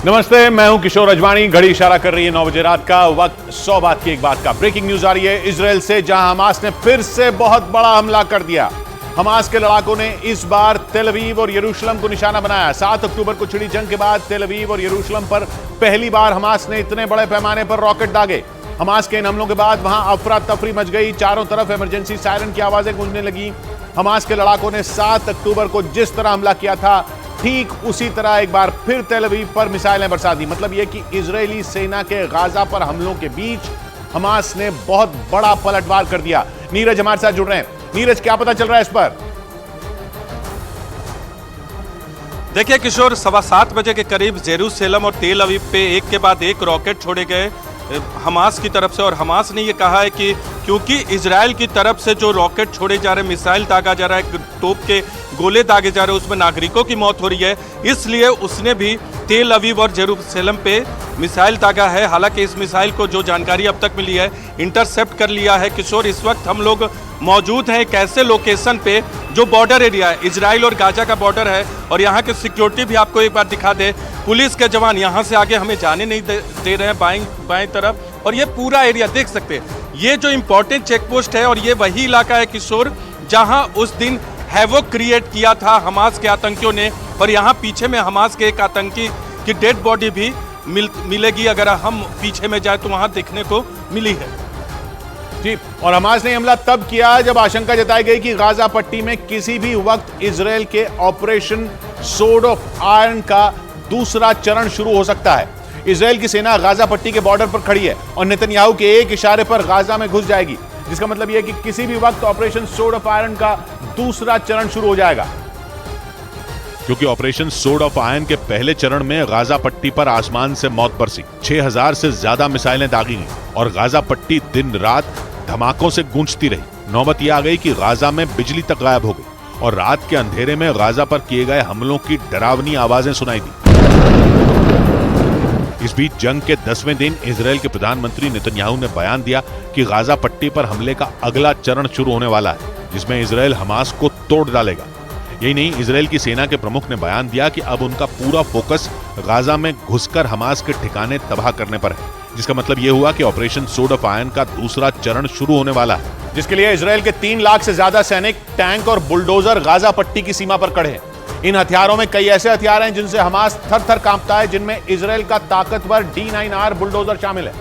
नमस्ते, मैं हूं किशोर अजवाणी। घड़ी इशारा कर रही है 9 बजे रात का। वक्त 100 बात की एक बात का। ब्रेकिंग न्यूज आ रही है इजरायल से, जहां हमास ने फिर से बहुत बड़ा हमला कर दिया। हमास के लड़ाकों ने इस बार तेल अवीव और यरूशलेम को निशाना बनाया। 7 अक्टूबर को छिड़ी जंग के बाद तेल अवीव और यरूशलेम पर पहली बार हमास ने इतने बड़े पैमाने पर रॉकेट दागे। हमास के इन हमलों के बाद वहां अफरा तफरी मच गई। चारों तरफ इमरजेंसी सायरन की आवाजें गूंजने लगी। हमास के लड़ाकों ने 7 अक्टूबर को जिस तरह हमला किया था, ठीक उसी तरह एक बार फिर तेल अवीव पर मिसाइलें बरसा दी। मतलब यह कि इजरायली सेना के गाजा पर हमलों के बीच हमास ने बहुत बड़ा पलटवार कर दिया। नीरज हमारे साथ जुड़ रहे हैं। नीरज, क्या पता चल रहा है इस पर? देखिए किशोर, 7:15 बजे के करीब जेरूसलम और तेल अवीव पे एक के बाद एक रॉकेट छोड़े गए हमास की तरफ से। और हमास ने ये कहा है कि क्योंकि इजराइल की तरफ से जो रॉकेट छोड़े जा रहे, मिसाइल दागा जा रहा है, तोप के गोले दागे जा रहे हैं, उसमें नागरिकों की मौत हो रही है, इसलिए उसने भी तेल अवीव और जेरूसलम पे मिसाइल दागा है। हालांकि इस मिसाइल को जो जानकारी अब तक मिली है, इंटरसेप्ट कर लिया है। किशोर, इस वक्त हम लोग मौजूद हैं एक ऐसे लोकेशन पे जो बॉर्डर एरिया है, इजराइल और गाजा का बॉर्डर है। और यहाँ की सिक्योरिटी भी आपको एक बार दिखा दे। पुलिस के जवान यहाँ से आगे हमें जाने नहीं दे रहे हैं बाएं तरफ। और ये पूरा एरिया देख सकते हैं, ये जो इम्पोर्टेंट चेक पोस्ट है और ये वही इलाका है किशोर जहाँ उस दिन हैवोक क्रिएट किया था हमास के आतंकियों ने। और यहाँ पीछे में हमास के एक आतंकी की डेड बॉडी भी मिलेगी। अगर हम पीछे में जाए तो वहाँ देखने को मिली है जी। और हमास ने हमला तब किया जब आशंका जताई गई कि गाजा पट्टी में किसी भी वक्त इजरायल के ऑपरेशन सोर्ड ऑफ आयरन का दूसरा चरण शुरू हो सकता है। इजरायल की सेना गाजा पट्टी के बॉर्डर पर खड़ी है और नेतन्याहू के एक इशारे पर गाजा में घुस जाएगी, जिसका मतलब यह है कि किसी भी वक्त ऑपरेशन सोर्ड ऑफ आयरन का दूसरा चरण शुरू हो जाएगा। क्योंकि ऑपरेशन सोर्ड ऑफ आयरन के पहले चरण में गाजा पट्टी पर आसमान से मौत बरसी। 6000 से ज्यादा मिसाइलें दागी गई और गाजा पट्टी दिन रात धमाकों से गूंजती रही। नौबत यह आ गई कि गाजा में बिजली तक गायब हो गई और रात के अंधेरे में गाजा पर किए गए हमलों की डरावनी आवाजें सुनाई दी। इस बीच जंग के 10वें दिन इजरायल के प्रधानमंत्री नेतन्याहू ने बयान दिया कि गाजा पट्टी पर हमले का अगला चरण शुरू होने वाला है, जिसमें इजरायल हमास को तोड़ डालेगा। यही नहीं, इजरायल की सेना के प्रमुख ने बयान दिया कि अब उनका पूरा फोकस गाजा में घुसकर हमास के ठिकाने तबाह करने पर है, जिसका मतलब यह हुआ कि ऑपरेशन सोर्ड ऑफ आयरन का दूसरा चरण शुरू होने वाला है, जिसके लिए इजरायल के 3 लाख से ज्यादा सैनिक, टैंक और बुलडोजर गाजा पट्टी की सीमा पर खड़े हैं। इन हथियारों में कई ऐसे हथियार हैं जिनसे हमास थर-थर कांपता है, जिनमें इजरायल का ताकतवर D9R बुलडोजर शामिल है,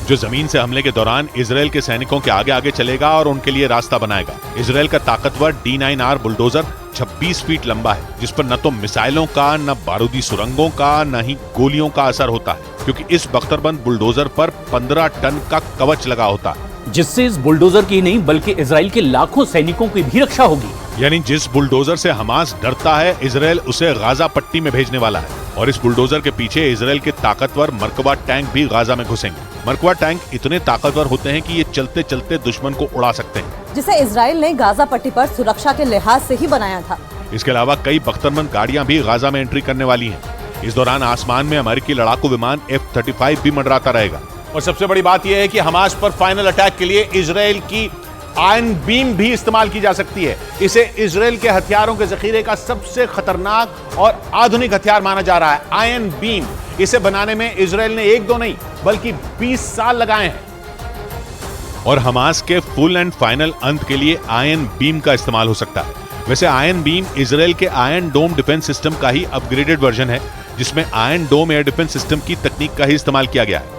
जो जमीन से हमले के दौरान इजरायल के सैनिकों के आगे आगे चलेगा और उनके लिए रास्ता बनाएगा। इजरायल का ताकतवर D9R बुलडोजर 26 फीट लंबा है, जिस पर न तो मिसाइलों का, न बारूदी सुरंगों का, न ही गोलियों का असर होता है, क्योंकि इस बख्तरबंद बुलडोजर पर 15 टन का कवच लगा होता है, जिससे इस बुलडोजर की नहीं बल्कि इजराइल के लाखों सैनिकों की भी रक्षा होगी। यानी जिस बुलडोजर से हमास डरता है, इजरायल उसे गाजा पट्टी में भेजने वाला है। और इस बुलडोजर के पीछे इजरायल के ताकतवर मरकबा टैंक भी गाजा में घुसेंगे। मरकबा टैंक इतने ताकतवर होते हैं कि ये चलते चलते दुश्मन को उड़ा सकते हैं, जिसे इजराइल ने गाजा पट्टी पर सुरक्षा के लिहाज से ही बनाया था। इसके अलावा कई बख्तरबंद गाड़ियां भी गाजा में एंट्री करने वाली हैं। इस दौरान आसमान में अमेरिकी लड़ाकू विमान F-35 भी मंडराता रहेगा। और सबसे बड़ी बात यह है कि हमास पर फाइनल अटैक के लिए इजरायल की आयरन बीम भी इस्तेमाल की जा सकती है। इसे इजरायल के हथियारों के जखीरे का सबसे खतरनाक और आधुनिक हथियार माना जा रहा है। आयरन बीम, इसे बनाने में इजरायल ने 1-2 नहीं बल्कि 20 साल लगाए हैं। और हमास के फुल एंड फाइनल अंत के लिए आयरन बीम का इस्तेमाल हो सकता है। वैसे आयरन बीम इजरायल के आयरन डोम डिफेंस सिस्टम का ही अपग्रेडेड वर्जन है, जिसमें आयरन डोम एयर डिफेंस सिस्टम की तकनीक का ही इस्तेमाल किया गया है।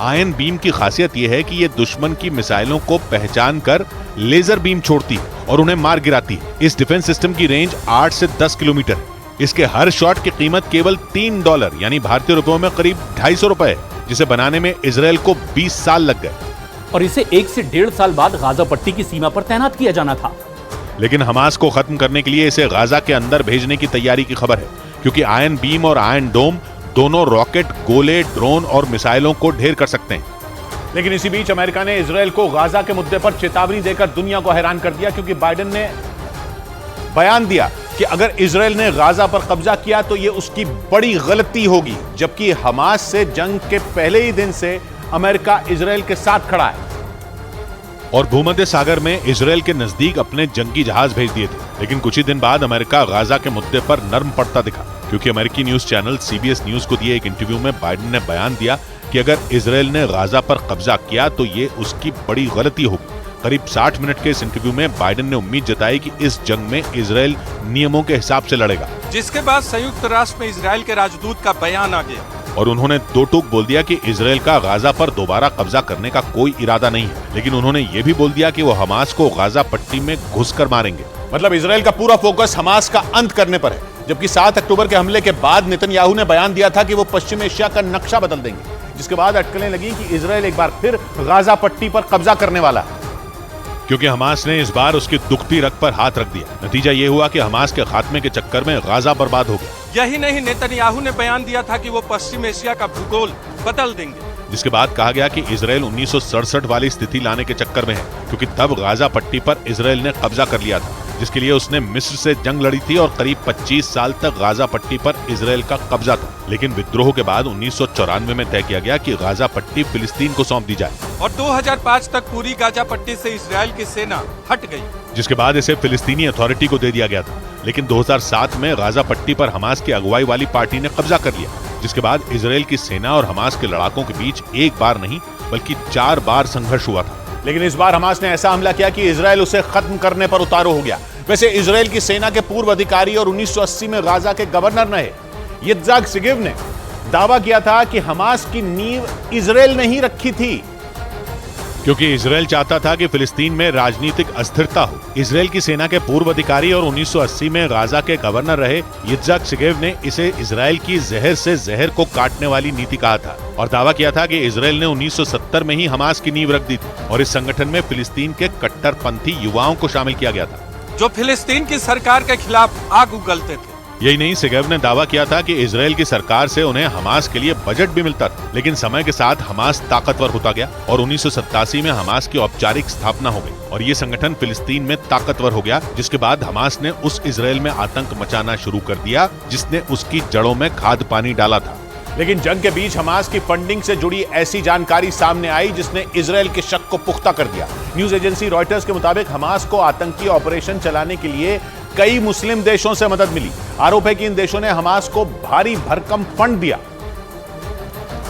आयरन बीम की खासियत यह है कि यह दुश्मन की मिसाइलों को पहचान कर लेजर बीम छोड़ती है और उन्हें मार गिराती है। इस डिफेंस सिस्टम की रेंज 8 से 10 किलोमीटर है। इसके हर शॉट की कीमत केवल $3 यानी भारतीय रुपयों में करीब 250 रुपए है, जिसे बनाने में इजरायल को 20 साल लग गए और इसे 1 से 1.5 साल बाद गाजा पट्टी की सीमा पर तैनात किया जाना था। लेकिन हमास को खत्म करने के लिए इसे गाजा के अंदर भेजने की तैयारी की खबर है, क्योंकि आयरन बीम और आयरन डोम दोनों रॉकेट, गोले, ड्रोन और मिसाइलों को ढेर कर सकते हैं। लेकिन इसी बीच अमेरिका ने इजरायल को गाजा के मुद्दे पर चेतावनी देकर दुनिया को हैरान कर दिया, क्योंकि बाइडेन ने बयान दिया कि अगर इजरायल ने गाजा पर कब्जा किया तो यह उसकी बड़ी गलती होगी। जबकि हमास से जंग के पहले ही दिन से अमेरिका इजरायल के साथ खड़ा है। और भूमध्य सागर में इजराइल के नजदीक अपने जंगी जहाज भेज दिए थे। लेकिन कुछ ही दिन बाद अमेरिका गाजा के मुद्दे पर नर्म पड़ता दिखा, क्योंकि अमेरिकी न्यूज चैनल CBS न्यूज को दिए एक इंटरव्यू में बाइडेन ने बयान दिया कि अगर इजराइल ने गाजा पर कब्जा किया तो ये उसकी बड़ी गलती होगी। करीब 60 मिनट के इस इंटरव्यू में बाइडेन ने उम्मीद जताई कि इस जंग में इजराइल नियमों के हिसाब से लड़ेगा, जिसके बाद संयुक्त राष्ट्र में इजराइल के राजदूत का बयान आ गया और उन्होंने दो टूक बोल दिया कि इजराइल का गाजा पर दोबारा कब्जा करने का कोई इरादा नहीं है। लेकिन उन्होंने ये भी बोल दिया कि वो हमास को गाजा पट्टी में घुसकर मारेंगे। मतलब इजराइल का पूरा फोकस हमास का अंत करने पर है, जबकि 7 अक्टूबर के हमले के बाद नेतन्याहू ने बयान दिया था कि वो पश्चिम एशिया का नक्शा बदल देंगे, जिसके बाद अटकलें लगी कि इजराइल एक बार फिर गाजा पट्टी पर कब्जा करने वाला है, क्योंकि हमास ने इस बार उसकी दुखती रग पर हाथ रख दिया। नतीजा ये हुआ कि हमास के खात्मे के चक्कर में गाजा बर्बाद हो गया। यही नहीं, नेतन्याहू ने बयान दिया था कि वो पश्चिम एशिया का भूगोल बदल देंगे, जिसके बाद कहा गया कि इजराइल 1967 वाली स्थिति लाने के चक्कर में है, क्योंकि तब गाजा पट्टी पर इजराइल ने कब्जा कर लिया था, जिसके लिए उसने मिस्र से जंग लड़ी थी और करीब 25 साल तक गाजा पट्टी पर इजराइल का कब्जा था। लेकिन विद्रोह के बाद 1994 में तय किया गया कि गाजा पट्टी फिलिस्तीन को सौंप दी जाए और 2005 तक पूरी गाजा पट्टी से इजराइल की सेना हट गई, जिसके बाद इसे फिलिस्तीनी अथॉरिटी को दे दिया गया था। लेकिन 2007 में गाजा पट्टी पर हमास की अगुवाई वाली पार्टी ने कब्जा कर लिया, जिसके बाद इजराइल की सेना और हमास के लड़ाकों के बीच एक बार नहीं बल्कि 4 बार संघर्ष हुआ था। लेकिन इस बार हमास ने ऐसा हमला किया कि इजराइल उसे खत्म करने पर उतारू हो गया। वैसे इजराइल की सेना के पूर्व अधिकारी और 1980 में गाजा के गवर्नर रहे यित्ज़हाक सिगिव ने दावा किया था कि हमास की नींव इजराइल ने ही रखी थी, क्योंकि इजराइल चाहता था कि फिलिस्तीन में राजनीतिक अस्थिरता हो। इजराइल की सेना के पूर्व अधिकारी और 1980 में गाजा के गवर्नर रहे यित्ज़हाक सिगिव ने इसे इजराइल की जहर से जहर को काटने वाली नीति कहा था और दावा किया था कि इजराइल ने 1970 में ही हमास की नींव रख दी थी और इस संगठन में फिलिस्तीन के कट्टरपंथी युवाओं को शामिल किया गया था, जो फिलिस्तीन की सरकार के खिलाफ आग उगलते थे। यही नहीं, सिगेव ने दावा किया था कि इजराइल की सरकार से उन्हें हमास के लिए बजट भी मिलता था। लेकिन समय के साथ हमास ताकतवर होता गया और 1987 में हमास की औपचारिक स्थापना हो गई और ये संगठन फिलिस्तीन में ताकतवर हो गया, जिसके बाद हमास ने उस इजराइल में आतंक मचाना शुरू कर दिया जिसने उसकी जड़ों में खाद पानी डाला था। लेकिन जंग के बीच हमास की फंडिंग से जुड़ी ऐसी जानकारी सामने आई जिसने इजराइल के शक को पुख्ता कर दिया। न्यूज एजेंसी रॉयटर्स के मुताबिक हमास को आतंकी ऑपरेशन चलाने के लिए कई मुस्लिम देशों से मदद मिली। आरोप है कि इन देशों ने हमास को भारी भरकम फंड दिया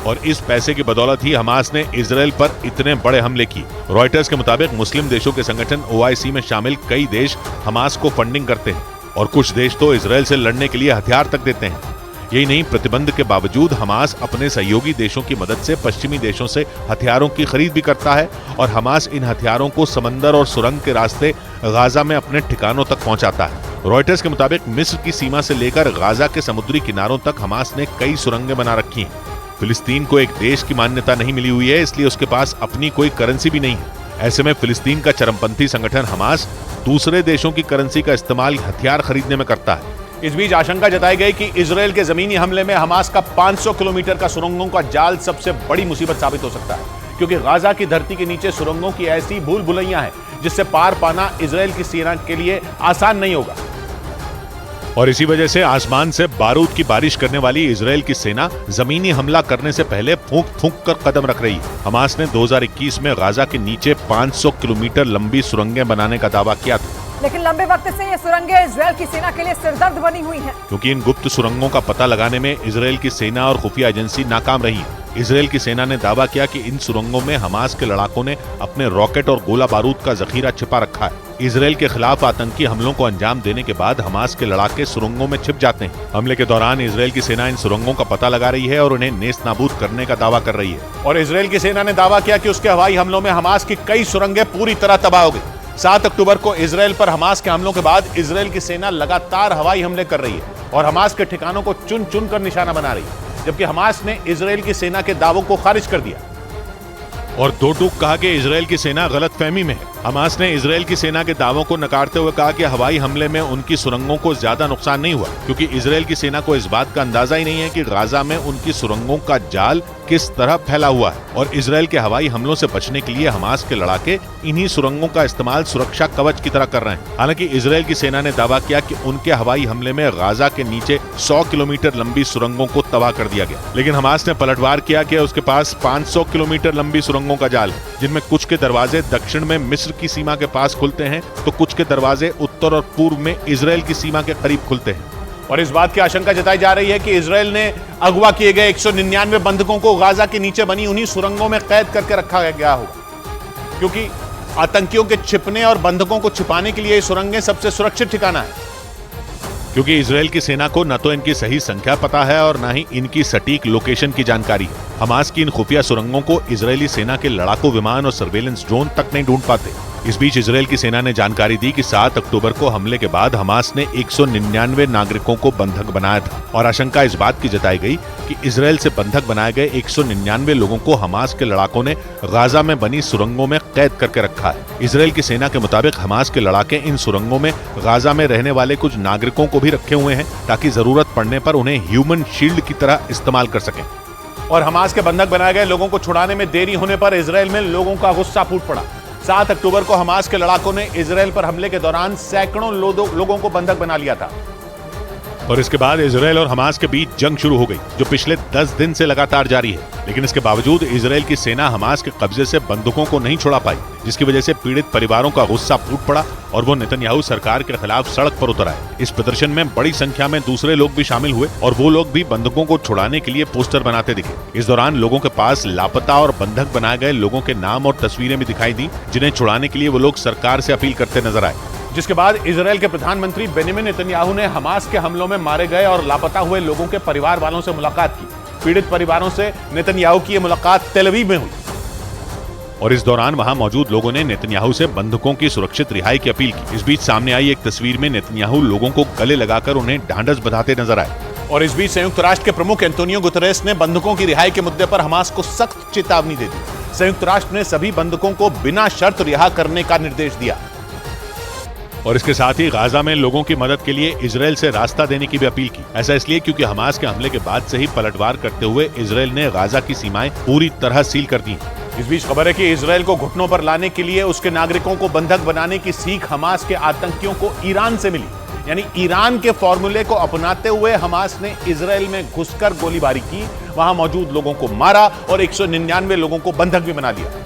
और इस पैसे की बदौलत ही हमास ने इजराइल पर इतने बड़े हमले किए। रॉयटर्स के मुताबिक मुस्लिम देशों के संगठन OIC में शामिल कई देश हमास को फंडिंग करते हैं और कुछ देश तो इजराइल से लड़ने के लिए हथियार तक देते हैं। यही नहीं, प्रतिबंध के बावजूद हमास अपने सहयोगी देशों की मदद से पश्चिमी देशों से हथियारों की खरीद भी करता है और हमास इन हथियारों को समंदर और सुरंग के रास्ते गाजा में अपने ठिकानों तक पहुंचाता है। रॉयटर्स के मुताबिक मिस्र की सीमा से लेकर गाजा के समुद्री किनारों तक हमास ने कई सुरंगें बना रखी हैं। फिलिस्तीन को एक देश की मान्यता नहीं मिली हुई है, इसलिए उसके पास अपनी कोई करेंसी भी नहीं है। ऐसे में फिलिस्तीन का चरमपंथी संगठन हमास दूसरे देशों की करेंसी का इस्तेमाल हथियार खरीदने में करता है। इस बीच आशंका जताई गई कि इजराइल के जमीनी हमले में हमास का 500 किलोमीटर का सुरंगों का जाल सबसे बड़ी मुसीबत साबित हो सकता है, क्योंकि गाजा की धरती के नीचे सुरंगों की ऐसी भूल भुलैया हैं जिससे पार पाना इजराइल की सेना के लिए आसान नहीं होगा। और इसी वजह से आसमान से बारूद की बारिश करने वाली इजराइल की सेना जमीनी हमला करने से पहले फूंक फूंक कर कदम रख रही है। हमास ने 2021 में गाजा के नीचे 500 किलोमीटर लंबी सुरंगें बनाने का दावा किया था, लेकिन लंबे वक्त से ये सुरंगें इजराइल की सेना के लिए सिरदर्द बनी हुई हैं। क्योंकि इन गुप्त सुरंगों का पता लगाने में इजराइल की सेना और खुफिया एजेंसी नाकाम रही है। इजराइल की सेना ने दावा किया कि इन सुरंगों में हमास के लड़ाकों ने अपने रॉकेट और गोला बारूद का जखीरा छिपा रखा है। इजराइल के खिलाफ आतंकी हमलों को अंजाम देने के बाद हमास के लड़ाके सुरंगों में छिप जाते हैं। हमले के दौरान इजराइल की सेना इन सुरंगों का पता लगा रही है और उन्हें नेस्तनाबूद करने का दावा कर रही है। और इजराइल की सेना ने दावा किया कि उसके हवाई हमलों में हमास की कई सुरंगें पूरी तरह तबाह हो गई। 7 अक्टूबर को इजराइल पर हमास के हमलों के बाद इजराइल की सेना लगातार हवाई हमले कर रही है और हमास के ठिकानों को चुन चुन कर निशाना बना रही है, जबकि हमास ने इजराइल की सेना के दावों को खारिज कर दिया और दो टूक कहा कि इजराइल की सेना गलतफहमी में है। हमास ने इजरायल की सेना के दावों को नकारते हुए कहा कि हवाई हमले में उनकी सुरंगों को ज्यादा नुकसान नहीं हुआ, क्योंकि इजरायल की सेना को इस बात का अंदाजा ही नहीं है कि गाजा में उनकी सुरंगों का जाल किस तरह फैला हुआ है और इजरायल के हवाई हमलों से बचने के लिए हमास के लड़ाके इन्हीं सुरंगों का इस्तेमाल सुरक्षा कवच की तरह कर रहे हैं। हालांकि इजरायल की सेना ने दावा किया कि उनके हवाई हमले में गाजा के नीचे 100 किलोमीटर लंबी सुरंगों को तबाह कर दिया गया, लेकिन हमास ने पलटवार किया कि उसके पास 500 किलोमीटर लंबी सुरंगों का जाल है, जिनमें कुछ के दरवाजे दक्षिण में मिस्र की सीमा के पास खुलते हैं तो कुछ के दरवाजे उत्तर और पूर्व में इजरायल की सीमा के करीब खुलते हैं। और इस बात की आशंका जताई जा रही है कि इजरायल ने अगवा किए गए 199 बंधकों को गाजा के नीचे बनी उन्हीं सुरंगों में कैद करके रखा गया होगा, क्योंकि आतंकियों के छिपने और बंधकों को छिपाने के लिए ये सुरंगें सबसे सुरक्षित ठिकाना है। क्योंकि इजरायल की सेना को न तो इनकी सही संख्या पता है और न ही इनकी सटीक लोकेशन की जानकारी है। हमास की इन खुफिया सुरंगों को इजरायली सेना के लड़ाकू विमान और सर्वेलेंस ड्रोन तक नहीं ढूंढ पाते। इस बीच इजरायल की सेना ने जानकारी दी कि 7 अक्टूबर को हमले के बाद हमास ने 199 नागरिकों को बंधक बनाया था और आशंका इस बात की जताई गई कि इजरायल से बंधक बनाए गए 199 लोगों को हमास के लड़ाकों ने गाजा में बनी सुरंगों में कैद करके रखा है। इजरायल की सेना के मुताबिक हमास के लड़ाके इन सुरंगों में गाजा में रहने वाले कुछ नागरिकों को भी रखे हुए हैं ताकि जरूरत पड़ने पर उन्हें ह्यूमन शील्ड की तरह इस्तेमाल कर सकें। और हमास के बंधक बनाए गए लोगों को छुड़ाने में देरी होने पर इजरायल में लोगों का गुस्सा फूट पड़ा। 7 अक्टूबर को हमास के लड़ाकों ने इजरायल पर हमले के दौरान सैकड़ों लोगों को बंधक बना लिया था और इसके बाद इजरायल और हमास के बीच जंग शुरू हो गई, जो पिछले 10 दिन से लगातार जारी है। लेकिन इसके बावजूद इजरायल की सेना हमास के कब्जे से बंदूकों को नहीं छुड़ा पाई, जिसकी वजह से पीड़ित परिवारों का गुस्सा फूट पड़ा और वो नेतन्याहू सरकार के खिलाफ सड़क पर उतर आए। इस प्रदर्शन में बड़ी संख्या में दूसरे लोग भी शामिल हुए और वो लोग भी बंदूकों को छुड़ाने के लिए पोस्टर बनाते दिखे। इस दौरान लोगों के पास लापता और बंधक बनाए गए लोगों के नाम और तस्वीरें भी दिखाई दी, जिन्हें छुड़ाने के लिए वो लोग सरकार से अपील करते नजर आए। जिसके बाद इजरायल के प्रधानमंत्री बेंजामिन नेतन्याहू ने हमास के हमलों में मारे गए और लापता हुए लोगों के परिवार वालों से मुलाकात की। पीड़ित परिवारों से नेतन्याहू की यह मुलाकात तेल अवीव में हुई और इस दौरान वहां मौजूद लोगों ने नेतन्याहू से बंधकों की सुरक्षित रिहाई की अपील की। इस बीच सामने आई एक तस्वीर में नेतन्याहू लोगों को गले लगाकर उन्हें ढांढस बंधाते नजर आए। और इस बीच संयुक्त राष्ट्र के प्रमुख एंटोनियो गुतेरेस ने बंधकों की रिहाई के मुद्दे पर हमास को सख्त चेतावनी दे दी। संयुक्त राष्ट्र ने सभी बंधकों को बिना शर्त रिहा करने का निर्देश दिया और इसके साथ ही गाजा में लोगों की मदद के लिए इजरायल से रास्ता देने की भी अपील की। ऐसा इसलिए क्योंकि हमास के हमले के बाद से ही पलटवार करते हुए इजरायल ने गाजा की सीमाएं पूरी तरह सील कर दी। इस बीच खबर है कि इजरायल को घुटनों पर लाने के लिए उसके नागरिकों को बंधक बनाने की सीख हमास के आतंकियों को ईरान से मिली। यानी ईरान के फॉर्मूले को अपनाते हुए हमास ने इजरायल में घुसकर गोलीबारी की, वहां मौजूद लोगों को मारा और 199 लोगों को बंधक भी बना लिया।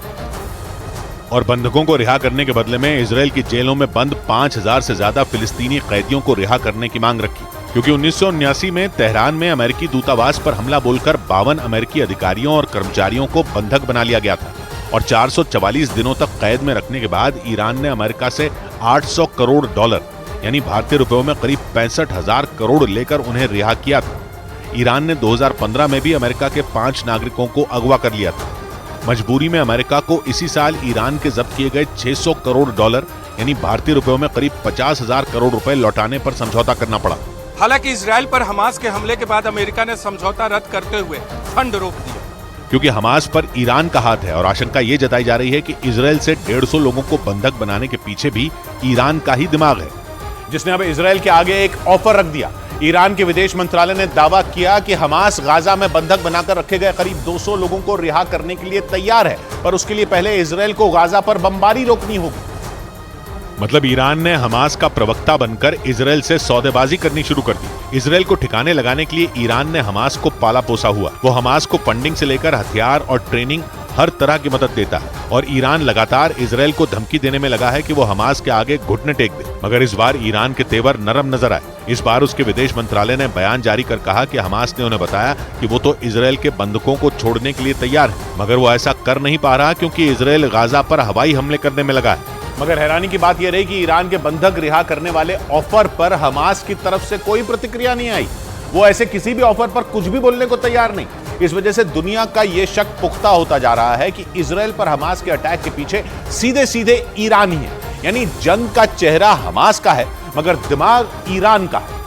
और बंधकों को रिहा करने के बदले में इजरायल की जेलों में बंद 5000 से ज्यादा फिलिस्तीनी कैदियों को रिहा करने की मांग रखी, क्योंकि 1979 में तेहरान में अमेरिकी दूतावास पर हमला बोलकर 52 अमेरिकी अधिकारियों और कर्मचारियों को बंधक बना लिया गया था और 444 दिनों तक कैद में रखने के बाद ईरान ने अमेरिका से $800 करोड़ यानी भारतीय रुपयों में करीब 65,000 करोड़ लेकर उन्हें रिहा किया था। ईरान ने 2015 में भी अमेरिका के 5 नागरिकों को अगवा कर लिया था। मजबूरी में अमेरिका को इसी साल ईरान के जब्त किए गए $600 करोड़ यानी भारतीय रुपयों में करीब 50,000 करोड़ रुपए लौटाने पर समझौता करना पड़ा। हालांकि इजरायल पर हमास के हमले के बाद अमेरिका ने समझौता रद्द करते हुए फंड रोक दिया, क्योंकि हमास पर ईरान का हाथ है और आशंका ये जताई जा रही है कि इजरायल से 150 लोगों को बंधक बनाने के पीछे भी ईरान का ही दिमाग है, जिसने अब इजरायल के आगे एक ऑफर रख दिया। ईरान के विदेश मंत्रालय ने दावा किया कि हमास गाजा में बंधक बनाकर रखे गए करीब 200 लोगों को रिहा करने के लिए तैयार है, पर उसके लिए पहले इजरायल को गाजा पर बमबारी रोकनी होगी। मतलब ईरान ने हमास का प्रवक्ता बनकर इजरायल से सौदेबाजी करनी शुरू कर दी। इजरायल को ठिकाने लगाने के लिए ईरान ने हमास को पाला पोसा हुआ। वो हमास को फंडिंग से लेकर हथियार और ट्रेनिंग हर तरह की मदद देता है और ईरान लगातार इजरायल को धमकी देने में लगा है कि वो हमास के आगे घुटने टेक दे। मगर इस बार ईरान के तेवर नरम नजर आए। इस बार उसके विदेश मंत्रालय ने बयान जारी कर कहा कि हमास ने उन्हें बताया कि वो तो इजरायल के बंधकों को छोड़ने के लिए तैयार है, मगर वो ऐसा कर नहीं पा रहा क्योंकि इजरायल गाजा पर हवाई हमले करने में लगा है। मगर हैरानी की बात यह रही कि ईरान के बंधक रिहा करने वाले ऑफर पर हमास की तरफ से कोई प्रतिक्रिया नहीं आई। वो ऐसे किसी भी ऑफर पर कुछ भी बोलने को तैयार नहीं। इस वजह से दुनिया का यह शक पुख्ता होता जा रहा है कि इजरायल पर हमास के अटैक के पीछे सीधे सीधे ईरान ही है। यानी जंग का चेहरा हमास का है मगर दिमाग ईरान का है।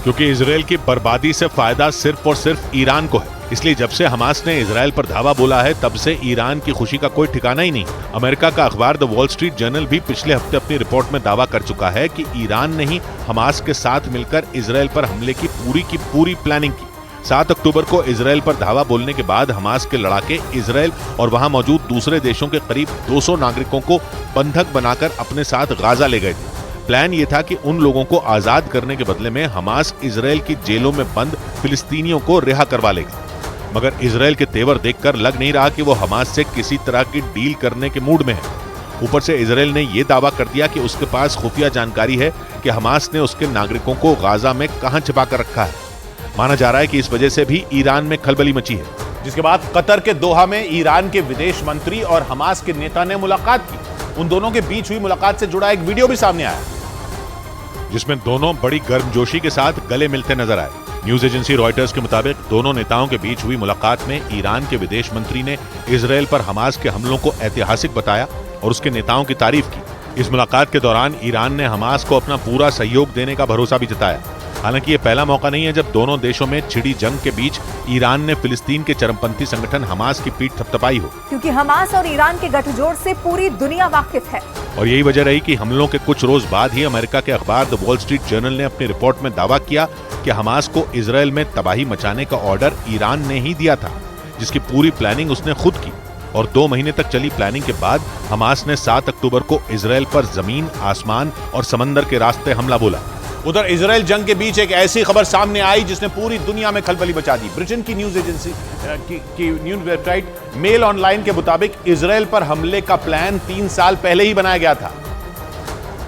क्योंकि इजराइल की बर्बादी से फायदा सिर्फ और सिर्फ ईरान को है। इसलिए जब से हमास ने इजराइल पर धावा बोला है तब से ईरान की खुशी का कोई ठिकाना ही नहीं। अमेरिका का अखबार द वॉल स्ट्रीट जर्नल भी पिछले हफ्ते अपनी रिपोर्ट में दावा कर चुका है कि ईरान ने ही हमास के साथ मिलकर इजराइल पर हमले की पूरी प्लानिंग की। 7 अक्टूबर को इजराइल पर धावा बोलने के बाद हमास के लड़ाके इजराइल और वहां मौजूद दूसरे देशों के करीब 200 नागरिकों को बंधक बनाकर अपने साथ गाजा ले गए थे। प्लान ये था कि उन लोगों को आजाद करने के बदले में हमास इजराइल की जेलों में बंद फिलिस्तीनियों को रिहा करवा लेगा। मगर इजराइल के तेवर देखकर लग नहीं रहा कि वो हमास से किसी तरह की डील करने के मूड में है। ऊपर से इजराइल ने यह दावा कर दिया कि उसके पास खुफिया जानकारी है कि हमास ने उसके नागरिकों को गाजा में कहां छिपा कर रखा है। माना जा रहा है कि इस वजह से भी ईरान में खलबली मची है, जिसके बाद कतर के दोहा में ईरान के विदेश मंत्री और हमास के नेता ने मुलाकात की। उन दोनों के बीच हुई मुलाकात से जुड़ा एक वीडियो भी सामने आया, जिसमें दोनों बड़ी गर्मजोशी के साथ गले मिलते नजर आए। न्यूज एजेंसी रॉयटर्स के मुताबिक दोनों नेताओं के बीच हुई मुलाकात में ईरान के विदेश मंत्री ने इजराइल पर हमास के हमलों को ऐतिहासिक बताया और उसके नेताओं की तारीफ की। इस मुलाकात के दौरान ईरान ने हमास को अपना पूरा सहयोग देने का भरोसा भी जताया। हालांकि ये पहला मौका नहीं है जब दोनों देशों में छिड़ी जंग के बीच ईरान ने फिलिस्तीन के चरमपंथी संगठन हमास की पीठ थपथपाई हो, क्योंकि हमास और ईरान के गठजोड़ से पूरी दुनिया वाकिफ है। और यही वजह रही कि हमलों के कुछ रोज बाद ही अमेरिका के अखबार द वॉल स्ट्रीट जर्नल ने अपनी रिपोर्ट में दावा किया कि हमास को इजराइल में तबाही मचाने का ऑर्डर ईरान ने ही दिया था, जिसकी पूरी प्लानिंग उसने खुद की। और 2 महीने तक चली प्लानिंग के बाद हमास ने 7 अक्टूबर को इजराइल पर जमीन, आसमान और समंदर के रास्ते हमला बोला। उधर इजराइल जंग के बीच एक ऐसी खबर सामने आई जिसने पूरी दुनिया में खलबली मचा दी। ब्रिटेन की न्यूज एजेंसी की न्यूज वेबसाइट मेल ऑनलाइन के मुताबिक इजराइल पर हमले का प्लान 3 साल पहले ही बनाया गया था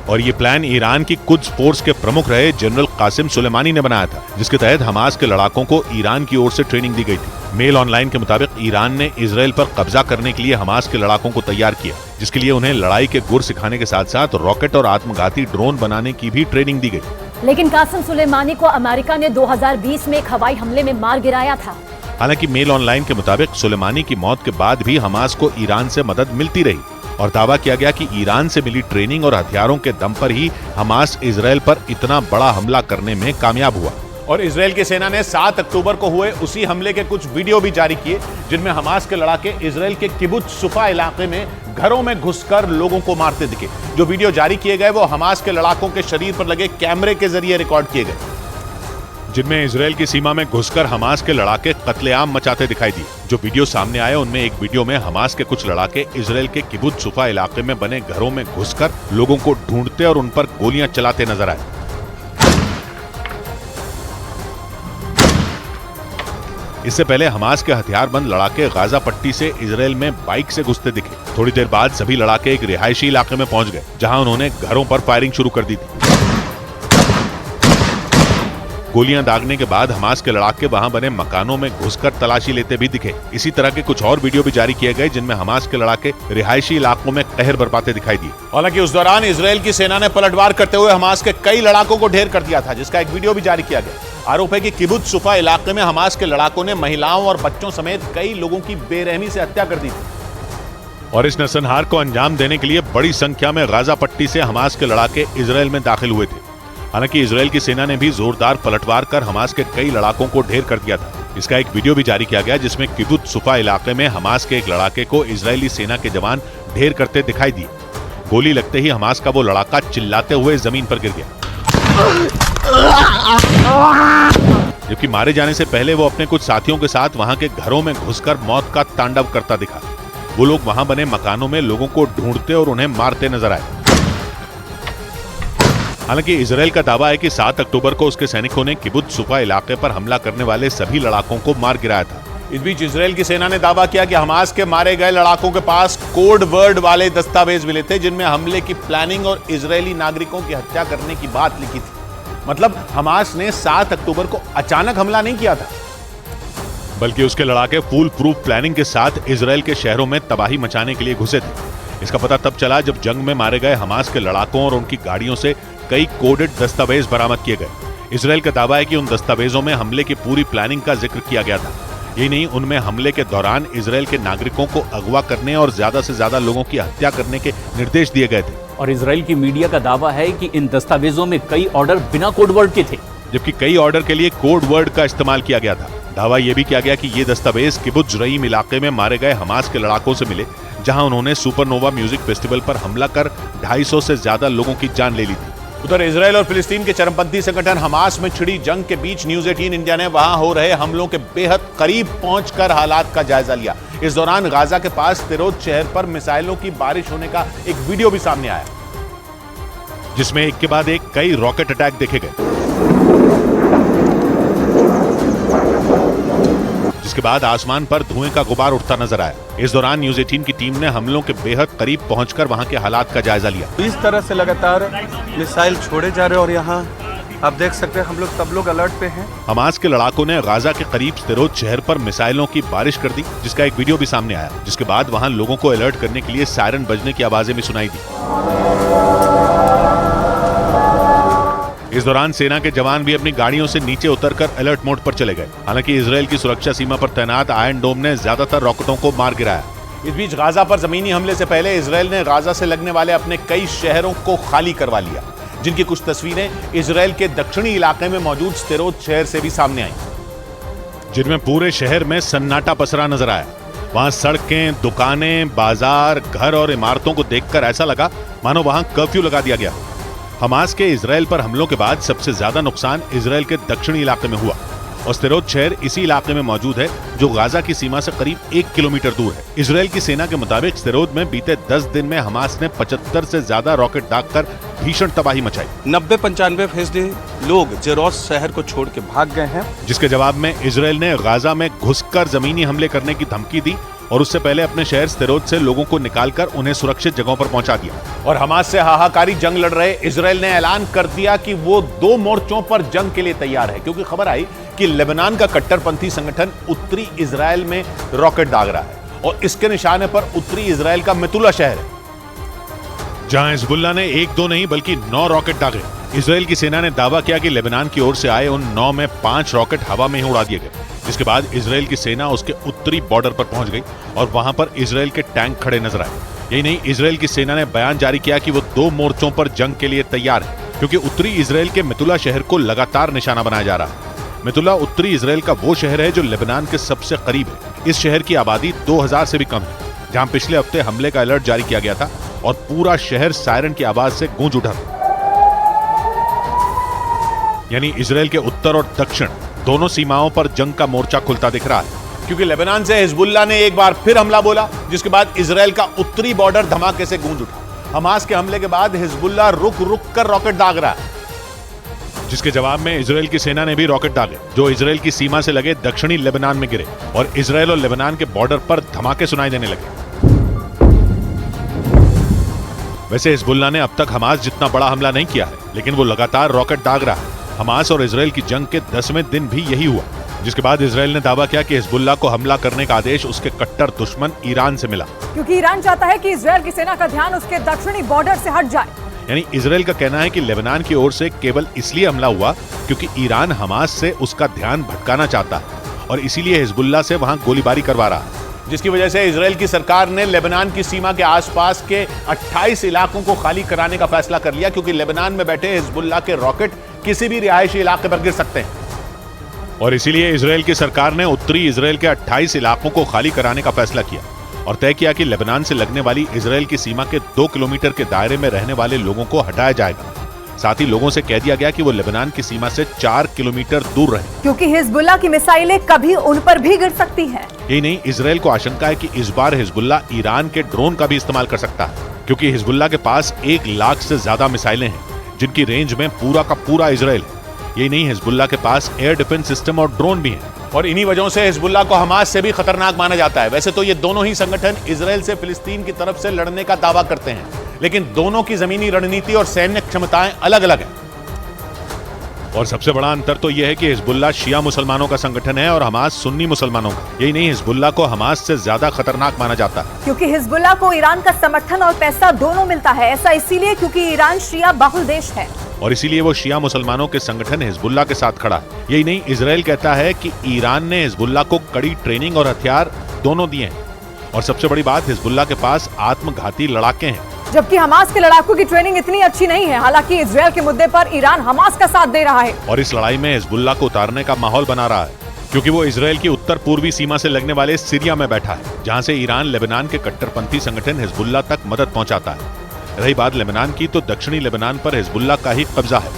और ये प्लान ईरान की कुद्स फोर्स के प्रमुख रहे जनरल कासिम सुलेमानी ने बनाया था, जिसके तहत हमास के लड़ाकों को ईरान की ओर से ट्रेनिंग दी गई थी। मेल ऑनलाइन के मुताबिक ईरान ने इजराइल पर कब्जा करने के लिए हमास के लड़ाकों को तैयार किया, जिसके लिए उन्हें लड़ाई के गुर सिखाने के साथ साथ रॉकेट और आत्मघाती ड्रोन बनाने की भी ट्रेनिंग दी गई। लेकिन कासिम सुलेमानी को अमेरिका ने 2020 में एक हवाई हमले में मार गिराया था। हालांकि मेल ऑनलाइन के मुताबिक सुलेमानी की मौत के बाद भी हमास को ईरान से मदद मिलती रही और दावा किया गया कि ईरान से मिली ट्रेनिंग और हथियारों के दम पर ही हमास इजराइल पर इतना बड़ा हमला करने में कामयाब हुआ। और इजराइल की सेना ने 7 अक्टूबर को हुए उसी हमले के कुछ वीडियो भी जारी किए, जिनमें हमास के लड़ाके इजराइल के किबुत्ज सुफा इलाके में घरों में घुसकर लोगों को मारते दिखे। जो वीडियो जारी किए गए वो हमास के लड़ाकों के शरीर पर लगे कैमरे के जरिए रिकॉर्ड किए गए, जिनमें इजराइल की सीमा में घुसकर हमास के लड़ाके कत्लेआम मचाते दिखाई दिए। जो वीडियो सामने आए उनमें एक वीडियो में हमास के कुछ लड़ाके इजराइल के किबुत्ज सुफा इलाके में बने घरों में घुसकर लोगों को ढूंढते और उन पर गोलियां चलाते नजर आए। इससे पहले हमास के हथियारबंद लड़ाके गाजा पट्टी से इजराइल में बाइक से घुसते दिखे। थोड़ी देर बाद सभी लड़ाके एक रिहायशी इलाके में पहुंच गए, जहां उन्होंने घरों पर फायरिंग शुरू कर दी थी। गोलियां दागने के बाद हमास के लड़ाके वहां बने मकानों में घुसकर तलाशी लेते भी दिखे। इसी तरह के कुछ और वीडियो भी जारी किए गए, जिनमें हमास के लड़ाके रिहायशी इलाकों में कहर बरपाते दिखाई दिए। हालांकि उस दौरान इजराइल की सेना ने पलटवार करते हुए हमास के कई लड़ाकों को ढेर कर दिया था, जिसका एक वीडियो भी जारी किया गया। आरोप है कि किबुत्ज सुफा इलाके में हमास के लड़ाकों ने महिलाओं और बच्चों समेत कई लोगों की बेरहमी से हत्या कर दी थी। और इस नरसंहार को अंजाम देने के लिए बड़ी संख्या में गाजा पट्टी से हमास के लड़ाके इजराइल में दाखिल हुए थे। हालांकि इजराइल की सेना ने भी जोरदार पलटवार कर हमास के कई लड़ाकों को ढेर कर दिया था। इसका एक वीडियो भी जारी किया गया, जिसमें किबुत्ज सुफा इलाके में हमास के एक लड़ाके को इजरायली सेना के जवान ढेर करते दिखाई दिए। गोली लगते ही हमास का वो लड़ाका चिल्लाते हुए जमीन पर गिर गया, जबकि मारे जाने से पहले वो अपने कुछ साथियों के साथ वहां के घरों में घुसकर मौत का तांडव करता दिखा। वो लोग वहां बने मकानों में लोगों को ढूंढते और उन्हें मारते नजर आए। हालांकि इजराइल का दावा है कि 7 अक्टूबर को उसके सैनिकों ने किबुत्ज सुफा इलाके पर हमला करने वाले सभी लड़ाकों को मार गिराया था। इस बीच इजराइल की सेना ने दावा किया कि हमास के मारे गए लड़ाकों के पास कोड वर्ड वाले दस्तावेज मिले थे, जिनमें हमले की प्लानिंग और इजरायली नागरिकों की हत्या करने की बात लिखी थी। मतलब हमास ने 7 अक्टूबर को अचानक हमला नहीं किया था, बल्कि उसके लड़ाके फुल प्रूफ प्लानिंग के साथ इजराइल के शहरों में तबाही मचाने के लिए घुसे थे। इसका पता तब चला जब जंग में मारे गए हमास के लड़ाकों और उनकी गाड़ियों से कई कोडेड दस्तावेज बरामद किए गए। इजराइल का दावा है कि उन दस्तावेजों में हमले की पूरी प्लानिंग का जिक्र किया गया था। यही नहीं, उनमें हमले के दौरान इजराइल के नागरिकों को अगवा करने और ज्यादा से ज्यादा लोगों की हत्या करने के निर्देश दिए गए थे। और इजराइल की मीडिया का दावा है कि इन दस्तावेजों में कई ऑर्डर बिना कोडवर्ड के थे। जबकि कई ऑर्डर के लिए कोड वर्ड का इस्तेमाल किया गया था। दावा यह भी किया गया कि ये दस्तावेज किबुत्ज रईम इलाके में मारे गए हमास के लड़ाकों से मिले, जहां उन्होंने सुपरनोवा म्यूजिक फेस्टिवल पर हमला कर 250 से ज्यादा लोगों की जान ले ली थी। उधर इजराइल और फिलिस्तीन के चरमपंथी संगठन हमास में छिड़ी जंग के बीच न्यूज 18 इंडिया ने वहां हो रहे हमलों के बेहद करीब पहुंचकर हालात का जायजा लिया। इस दौरान गाजा के पास तिरोत शहर पर मिसाइलों की बारिश होने का एक वीडियो भी सामने आया, जिसमें एक के बाद एक कई रॉकेट अटैक देखे गए, जिसके बाद आसमान पर धुएं का गुबार उठता नजर आया। इस दौरान न्यूज 18 की टीम ने हमलों के बेहद करीब पहुंचकर वहां के हालात का जायजा लिया। इस तरह से लगातार मिसाइल छोड़े जा रहे हैं और यहाँ आप देख सकते हैं हम लोग सब लोग अलर्ट पे हैं। हमास के लड़ाकों ने गाजा के करीब तिरोत शहर पर मिसाइलों की बारिश कर दी, जिसका एक वीडियो भी सामने आया, जिसके बाद वहां लोगों को अलर्ट करने के लिए सायरन बजने की आवाजें भी सुनाई दी। इस दौरान सेना के जवान भी अपनी गाड़ियों से नीचे उतरकर अलर्ट मोड पर चले गए। हालांकि इजराइल की सुरक्षा सीमा पर तैनात आयरन डोम ने ज्यादातर रॉकेटों को मार गिराया। इस बीच गाजा पर जमीनी हमले से पहले इजराइल ने गाजा से लगने वाले अपने कई शहरों को खाली करवा लिया, जिनकी कुछ तस्वीरें इजराइल के दक्षिणी इलाके में मौजूद तिरोत शहर से भी सामने आई, जिनमें पूरे शहर में सन्नाटा पसरा नजर आया। वहां सड़कें, दुकानें, बाजार, घर और इमारतों को देखकर ऐसा लगा मानो वहां कर्फ्यू लगा दिया गया। हमास के इजराइल पर हमलों के बाद सबसे ज्यादा नुकसान इजराइल के दक्षिणी इलाके में हुआ और तिरोत शहर इसी इलाके में मौजूद है, जो गाजा की सीमा से करीब 1 किलोमीटर दूर है। इजराइल की सेना के मुताबिक तिरोत में बीते 10 दिन में हमास ने 75 से ज्यादा रॉकेट दागकर भीषण तबाही मचाई। 90-95% लोग जेरोस शहर को छोड़ के भाग गए हैं, जिसके जवाब में इजराइल ने गाजा में घुसकर जमीनी हमले करने की धमकी दी और उससे पहले अपने शहर तिरोत से लोगों को निकालकर उन्हें सुरक्षित जगहों पर पहुंचा दिया। और हमास से हाहाकारी जंग लड़ रहे इजराइल ने ऐलान कर दिया कि वो 2 मोर्चों पर जंग के लिए तैयार है, क्योंकि खबर आई कि लेबनान का कट्टरपंथी संगठन उत्तरी इजराइल में रॉकेट दाग रहा है और इसके निशाने पर उत्तरी इजराइल का मितुला शहर है, जहां हिजबुल्लाह ने 1-2 नहीं बल्कि 9 रॉकेट दागे। इजराइल की सेना ने दावा किया कि लेबनान की ओर से आए उन 9 में 5 रॉकेट हवा में ही उड़ा दिए गए, जिसके बाद इजराइल की सेना उसके उत्तरी बॉर्डर पर पहुंच गई और वहां पर इजराइल के टैंक खड़े नजर आए। यही नहीं, इजराइल की सेना ने बयान जारी किया कि वो 2 मोर्चों पर जंग के लिए तैयार है, क्योंकि उत्तरी इजराइल के मितुला शहर को लगातार निशाना बनाया जा रहा है। मितुला उत्तरी इजराइल का वो शहर है जो लेबनान के सबसे करीब है। इस शहर की आबादी 2000 से भी कम है, जहां पिछले हफ्ते हमले का अलर्ट जारी किया गया था और पूरा शहर सायरन की आवाज से गूंज उठा था। यानी इजराइल के उत्तर और दक्षिण दोनों सीमाओं पर जंग का मोर्चा खुलता दिख रहा है, क्योंकि लेबनान से हिजबुल्लाह ने एक बार फिर हमला बोला, जिसके बाद इजराइल का उत्तरी बॉर्डर धमाके से गूंज उठा। हमास के हमले के बाद हिजबुल्लाह रुक रुक कर रॉकेट दाग रहा है, जिसके जवाब में इजराइल की सेना ने भी रॉकेट दागे, जो इजराइल की सीमा से लगे दक्षिणी लेबनान में गिरे और इजराइल और लेबनान के बॉर्डर पर धमाके सुनाई देने लगे। वैसे हिजबुल्लाह ने अब तक हमास जितना बड़ा हमला नहीं किया है, लेकिन वो लगातार रॉकेट दाग रहा है। हमास और इजराइल की जंग के 10वें दिन भी यही हुआ, जिसके बाद इजराइल ने दावा किया कि हिजबुल्लाह को हमला करने का आदेश उसके कट्टर दुश्मन ईरान से मिला, क्योंकि ईरान चाहता है कि इजराइल की सेना का ध्यान उसके दक्षिणी बॉर्डर से हट जाए। यानी इजराइल का कहना है कि लेबनान की ओर से केवल इसलिए हमला हुआ क्योंकि ईरान हमास से उसका ध्यान भटकाना चाहता है और इसीलिए हिजबुल्लाह से वहां गोलीबारी करवा रहा है, जिसकी वजह से इजराइल की सरकार ने लेबनान की सीमा के आसपास के 28 इलाकों को खाली कराने का फैसला कर लिया, क्योंकि लेबनान में बैठे हिजबुल्लाह के रॉकेट किसी भी रिहायशी इलाके पर गिर सकते हैं। और इसीलिए इजराइल की सरकार ने उत्तरी इजराइल के 28 इलाकों को खाली कराने का फैसला किया और तय किया कि लेबनान से लगने वाली इजराइल की सीमा के 2 किलोमीटर के दायरे में रहने वाले लोगों को हटाया जाएगा। साथ ही लोगों से कह दिया गया कि वो लेबनान की सीमा से 4 किलोमीटर दूर रहें, क्योंकि हिजबुल्लाह की मिसाइलें कभी उन पर भी गिर सकती हैं। यही नहीं, इजराइल को आशंका है कि इस बार हिजबुल्लाह ईरान के ड्रोन का भी इस्तेमाल कर सकता है, क्योंकि हिजबुल्लाह के पास 1 लाख से ज्यादा मिसाइलें हैं, जिनकी रेंज में पूरा का पूरा इजराइल है। यही नहीं, हिजबुल्लाह के पास एयर डिफेंस सिस्टम और ड्रोन भी हैं। और इन्हीं वजहों से हिजबुल्लाह को हमास से भी खतरनाक माना जाता है। वैसे तो ये दोनों ही संगठन इजराइल से फिलिस्तीन की तरफ से लड़ने का दावा करते हैं, लेकिन दोनों की जमीनी रणनीति और सैन्य क्षमताएं अलग अलग हैं। और सबसे बड़ा अंतर तो यह है कि हिजबुल्लाह शिया मुसलमानों का संगठन है और हमास सुन्नी मुसलमानों का। यही नहीं, हिजबुल्लाह को हमास से ज्यादा खतरनाक माना जाता है, क्योंकि हिजबुल्लाह को ईरान का समर्थन और पैसा दोनों मिलता है। ऐसा इसीलिए क्योंकि ईरान शिया बहुल देश है और इसीलिए वो शिया मुसलमानों के संगठन हिजबुल्लाह के साथ खड़ा है। यही नहीं, इजराइल कहता है कि ईरान ने हिजबुल्लाह को कड़ी ट्रेनिंग और हथियार दोनों दिए हैं और सबसे बड़ी बात, हिजबुल्लाह के पास आत्मघाती लड़ाके हैं जबकि हमास के लड़ाकों की ट्रेनिंग इतनी अच्छी नहीं है। हालांकि इजरायल के मुद्दे पर ईरान हमास का साथ दे रहा है और इस लड़ाई में हिजबुल्लाह को उतारने का माहौल बना रहा है, क्योंकि वो इजरायल की उत्तर पूर्वी सीमा से लगने वाले सीरिया में बैठा है, जहां से ईरान लेबनान के कट्टरपंथी संगठन हिजबुल्लाह तक मदद पहुंचाता है। रही बात लेबनान की, तो दक्षिणी लेबनान पर हिजबुल्लाह का ही कब्जा है,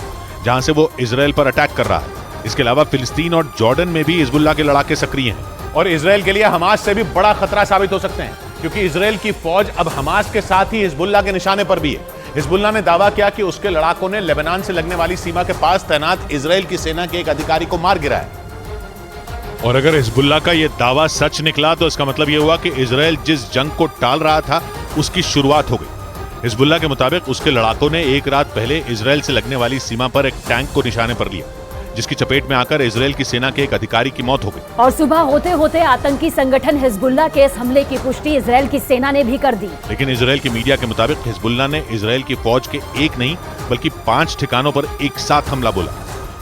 जहां से वो इजरायल पर अटैक कर रहा है। इसके अलावा फिलिस्तीन और जॉर्डन में भी हिजबुल्लाह के लड़ाके सक्रिय हैं और इजरायल के लिए हमास से भी बड़ा खतरा साबित हो सकते हैं, क्योंकि इजरायल की फौज अब हमास के साथ ही हिजबुल्लाह के निशाने पर भी है। हिजबुल्लाह ने दावा किया कि उसके लड़ाकों ने लेबनान से लगने वाली सीमा के पास तैनात इजरायल की सेना के एक अधिकारी को मार गिराया। और अगर हिजबुल्लाह का यह दावा सच निकला तो इसका मतलब यह हुआ कि इजरायल जिस जंग को टाल रहा था उसकी शुरुआत हो गई। हिजबुल्लाह के मुताबिक उसके लड़ाकों ने एक रात पहले इजरायल से लगने वाली सीमा पर एक टैंक को निशाने पर लिया, जिसकी चपेट में आकर इजरायल की सेना के एक अधिकारी की मौत हो गई। और सुबह होते होते आतंकी संगठन हिजबुल्लाह के इस हमले की पुष्टि इजरायल की सेना ने भी कर दी। लेकिन इजरायल की मीडिया के मुताबिक हिजबुल्लाह ने इजरायल की फौज के एक नहीं बल्कि 5 ठिकानों पर एक साथ हमला बोला।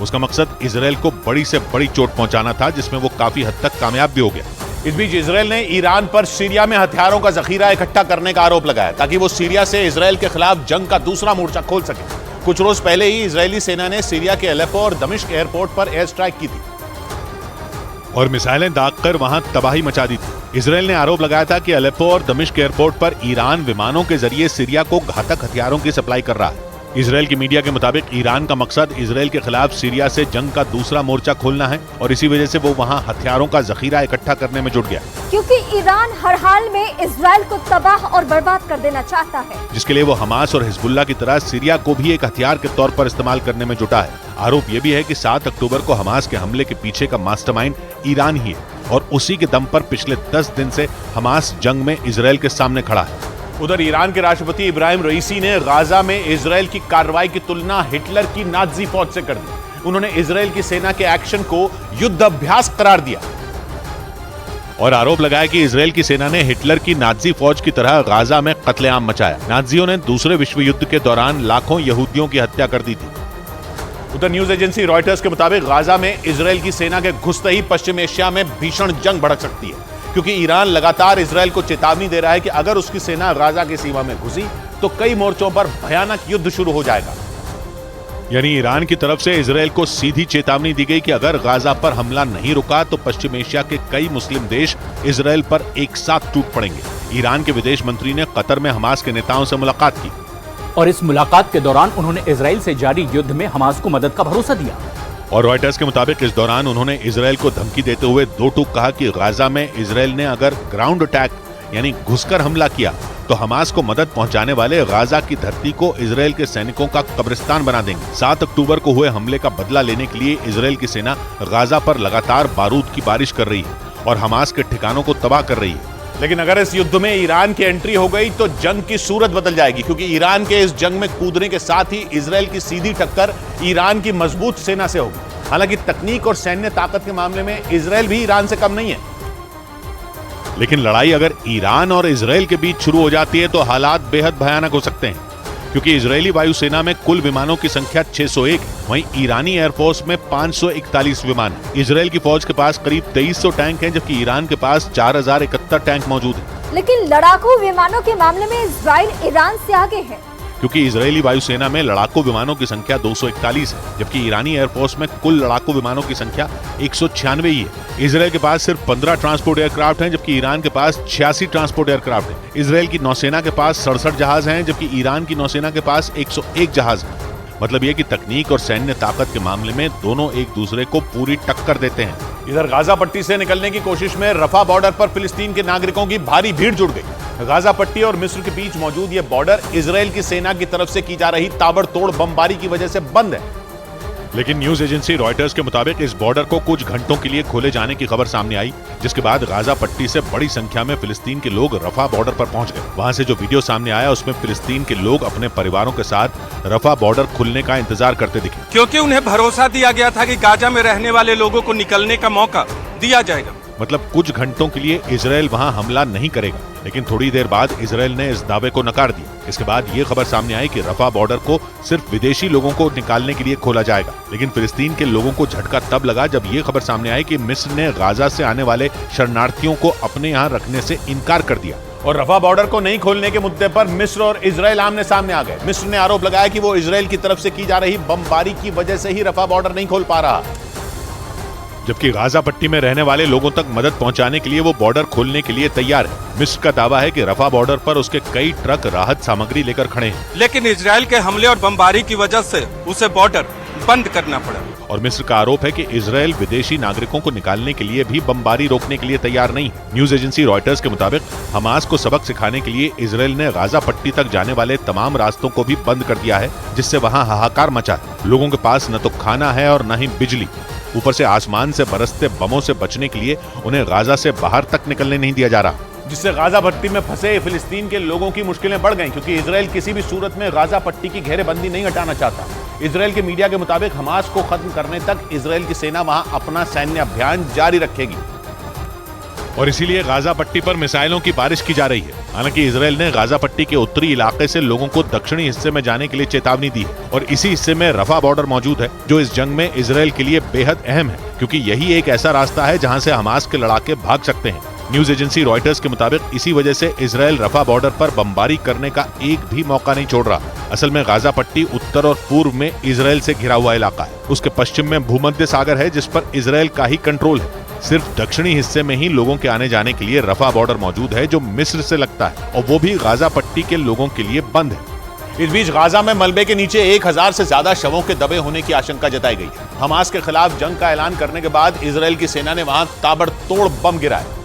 उसका मकसद इजरायल को बड़ी से बड़ी चोट पहुंचाना था, जिसमें वो काफी हद तक कामयाब भी हो गया। इस बीच इजरायल ने ईरान पर सीरिया में हथियारों का जखीरा इकट्ठा करने का आरोप लगाया, ताकि वो सीरिया से इजरायल के खिलाफ जंग का दूसरा मोर्चा खोल सके। कुछ रोज पहले ही इजरायली सेना ने सीरिया के अलेप्पो और दमिश्क एयरपोर्ट पर एयर स्ट्राइक की थी और मिसाइलें दागकर वहां तबाही मचा दी थी। इजरायल ने आरोप लगाया था कि अलेप्पो और दमिश्क एयरपोर्ट पर ईरान विमानों के जरिए सीरिया को घातक हथियारों की सप्लाई कर रहा है। इजरायल की मीडिया के मुताबिक ईरान का मकसद इजरायल के खिलाफ सीरिया से जंग का दूसरा मोर्चा खोलना है और इसी वजह से वो वहां हथियारों का जखीरा इकट्ठा करने में जुट गया, क्योंकि ईरान हर हाल में इजरायल को तबाह और बर्बाद कर देना चाहता है, जिसके लिए वो हमास और हिजबुल्लाह की तरह सीरिया को भी एक हथियार के तौर पर इस्तेमाल करने में जुटा है। आरोप ये भी है कि 7 अक्टूबर को हमास के हमले के पीछे का मास्टरमाइंड ईरान ही है और उसी के दम पर पिछले 10 दिन से हमास जंग में इजरायल के सामने खड़ा है। उधर ईरान के राष्ट्रपति इब्राहिम रईसी ने गाजा में इजरायल की कार्रवाई की तुलना हिटलर की नाजी फौज से कर दी। उन्होंने इजरायल की सेना के एक्शन को युद्ध अभ्यास करार दिया और आरोप लगाया कि इजरायल की सेना ने हिटलर की नाजी फौज की तरह गाजा में कत्लेआम मचाया। नाजियों ने दूसरे विश्व युद्ध के दौरान लाखों यहूदियों की हत्या कर दी थी। उधर न्यूज एजेंसी रॉयटर्स के मुताबिक गाजा में इजरायल की सेना के घुसते ही पश्चिम एशिया में भीषण जंग भड़क सकती है, क्योंकि ईरान लगातार इजरायल को चेतावनी दे रहा है कि अगर उसकी सेना गाजा की सीमा में घुसी तो कई मोर्चों पर भयानक युद्ध शुरू हो जाएगा। यानी ईरान की तरफ से इजरायल को सीधी चेतावनी दी गई कि अगर गाजा पर हमला नहीं रुका तो पश्चिम एशिया के कई मुस्लिम देश इजरायल पर एक साथ टूट पड़ेंगे। ईरान के विदेश मंत्री ने कतर में हमास के नेताओं से मुलाकात की और इस मुलाकात के दौरान उन्होंने इजरायल से जारी युद्ध में हमास को मदद का भरोसा दिया। और रॉयटर्स के मुताबिक इस दौरान उन्होंने इजरायल को धमकी देते हुए 2 टूक कहा कि गाजा में इजरायल ने अगर ग्राउंड अटैक यानी घुसकर हमला किया तो हमास को मदद पहुंचाने वाले गाजा की धरती को इजरायल के सैनिकों का कब्रिस्तान बना देंगे। 7 अक्टूबर को हुए हमले का बदला लेने के लिए इजरायल की सेना गाजा पर लगातार बारूद की बारिश कर रही है और हमास के ठिकानों को तबाह कर रही है। लेकिन अगर इस युद्ध में ईरान की एंट्री हो गई तो जंग की सूरत बदल जाएगी, क्योंकि ईरान के इस जंग में कूदने के साथ ही इजरायल की सीधी टक्कर ईरान की मजबूत सेना से होगी। हालांकि तकनीक और सैन्य ताकत के मामले में इजरायल भी ईरान से कम नहीं है। लेकिन लड़ाई अगर ईरान और इजरायल के बीच शुरू हो जाती है तो हालात बेहद भयानक हो सकते हैं, क्योंकि इजरायली वायुसेना में कुल विमानों की संख्या 601 है, वहीं ईरानी एयरफोर्स में 541 विमान है। इजरायल की फौज के पास करीब 2300 टैंक हैं, जबकि ईरान के पास 4071 टैंक मौजूद हैं। लेकिन लड़ाकू विमानों के मामले में इजरायल ईरान से आगे है, क्योंकि इजरायली वायुसेना में लड़ाकू विमानों की संख्या 241 है, जबकि ईरानी एयरफोर्स में कुल लड़ाकू विमानों की संख्या 196 ही है। इजरायल के पास सिर्फ 15 ट्रांसपोर्ट एयरक्राफ्ट हैं, जबकि ईरान के पास 86 ट्रांसपोर्ट एयरक्राफ्ट हैं। इजरायल की नौसेना के पास 67 जहाज हैं, जबकि ईरान की नौसेना के पास 101 जहाज हैं। मतलब ये कि तकनीक और सैन्य ताकत के मामले में दोनों एक दूसरे को पूरी टक्कर देते हैं। इधर गाजा पट्टी से निकलने की कोशिश में रफा बॉर्डर पर फिलिस्तीन के नागरिकों की भारी भीड़ जुट गई। गाजा पट्टी और मिस्र के बीच मौजूद यह बॉर्डर इजरायल की सेना की तरफ से की जा रही ताबड़तोड़ बमबारी की वजह से बंद है। लेकिन न्यूज एजेंसी रॉयटर्स के मुताबिक इस बॉर्डर को कुछ घंटों के लिए खोले जाने की खबर सामने आई, जिसके बाद गाजा पट्टी से बड़ी संख्या में फिलिस्तीन के लोग रफा बॉर्डर पर पहुंच गए। वहां से जो वीडियो सामने आया उसमें फिलिस्तीन के लोग अपने परिवारों के साथ रफा बॉर्डर खुलने का इंतजार करते दिखे, क्योंकि उन्हें भरोसा दिया गया था कि गाजा में रहने वाले लोगों को निकलने का मौका दिया जाएगा। मतलब कुछ घंटों के लिए इजरायल वहां हमला नहीं करेगा, लेकिन थोड़ी देर बाद इजरायल ने इस दावे को नकार दिया। इसके बाद ये खबर सामने आई कि रफा बॉर्डर को सिर्फ विदेशी लोगों को निकालने के लिए खोला जाएगा। लेकिन फिलिस्तीन के लोगों को झटका तब लगा जब ये खबर सामने आई कि मिस्र ने गाजा से आने वाले शरणार्थियों को अपने यहाँ रखने से इनकार कर दिया और रफा बॉर्डर को नहीं खोलने के मुद्दे पर मिस्र और इजराइल आमने सामने आ गए। मिस्र ने आरोप लगाया कि वो इजराइल की तरफ से की जा रही बमबारी की वजह से ही रफा बॉर्डर नहीं खोल पा रहा, जबकि गाजा पट्टी में रहने वाले लोगों तक मदद पहुंचाने के लिए वो बॉर्डर खोलने के लिए तैयार है। मिस्र का दावा है कि रफा बॉर्डर पर उसके कई ट्रक राहत सामग्री लेकर खड़े हैं, लेकिन इजराइल के हमले और बमबारी की वजह से उसे बॉर्डर बंद करना पड़ा। और मिस्र का आरोप है कि इजराइल विदेशी नागरिकों को निकालने के लिए भी बमबारी रोकने के लिए तैयार नहीं है। न्यूज एजेंसी रॉयटर्स के मुताबिक हमास को सबक सिखाने के लिए इजराइल ने गाजा पट्टी तक जाने वाले तमाम रास्तों को भी बंद कर दिया है, जिससे वहां हाहाकार मचा है। लोगों के पास न तो खाना है और न ही बिजली, ऊपर से आसमान से बरसते बमों से बचने के लिए उन्हें गाजा से बाहर तक निकलने नहीं दिया जा रहा, जिससे गाजा पट्टी में फंसे फिलिस्तीन के लोगों की मुश्किलें बढ़ गईं, क्योंकि इजराइल किसी भी सूरत में गाजा पट्टी की घेरेबंदी नहीं हटाना चाहता। इजराइल के मीडिया के मुताबिक हमास को खत्म करने तक इजराइल की सेना वहां अपना सैन्य अभियान जारी रखेगी और इसीलिए गाजा पट्टी पर मिसाइलों की बारिश की जा रही है। हालांकि इजराइल ने गाजा पट्टी के उत्तरी इलाके से लोगों को दक्षिणी हिस्से में जाने के लिए चेतावनी दी है और इसी हिस्से में रफा बॉर्डर मौजूद है, जो इस जंग में इजराइल के लिए बेहद अहम है, क्योंकि यही एक ऐसा रास्ता है जहां से हमास के लड़ाके भाग सकते हैं। न्यूज एजेंसी रॉयटर्स के मुताबिक इसी वजह से इजराइल रफा बॉर्डर पर बमबारी करने का एक भी मौका नहीं छोड़ रहा। असल में गाजा पट्टी उत्तर और पूर्व में इजराइल से घिरा हुआ इलाका है। उसके पश्चिम में भूमध्य सागर है, जिस पर इजराइल का ही कंट्रोल है। सिर्फ दक्षिणी हिस्से में ही लोगों के आने जाने के लिए रफा बॉर्डर मौजूद है, जो मिस्र से लगता है, और वो भी गाजा पट्टी के लोगों के लिए बंद है। इस बीच गाजा में मलबे के नीचे 1000 से ज्यादा शवों के दबे होने की आशंका जताई गई। हमास के खिलाफ जंग का ऐलान करने के बाद इजराइल की सेना ने वहां ताबड़तोड़ बम गिराए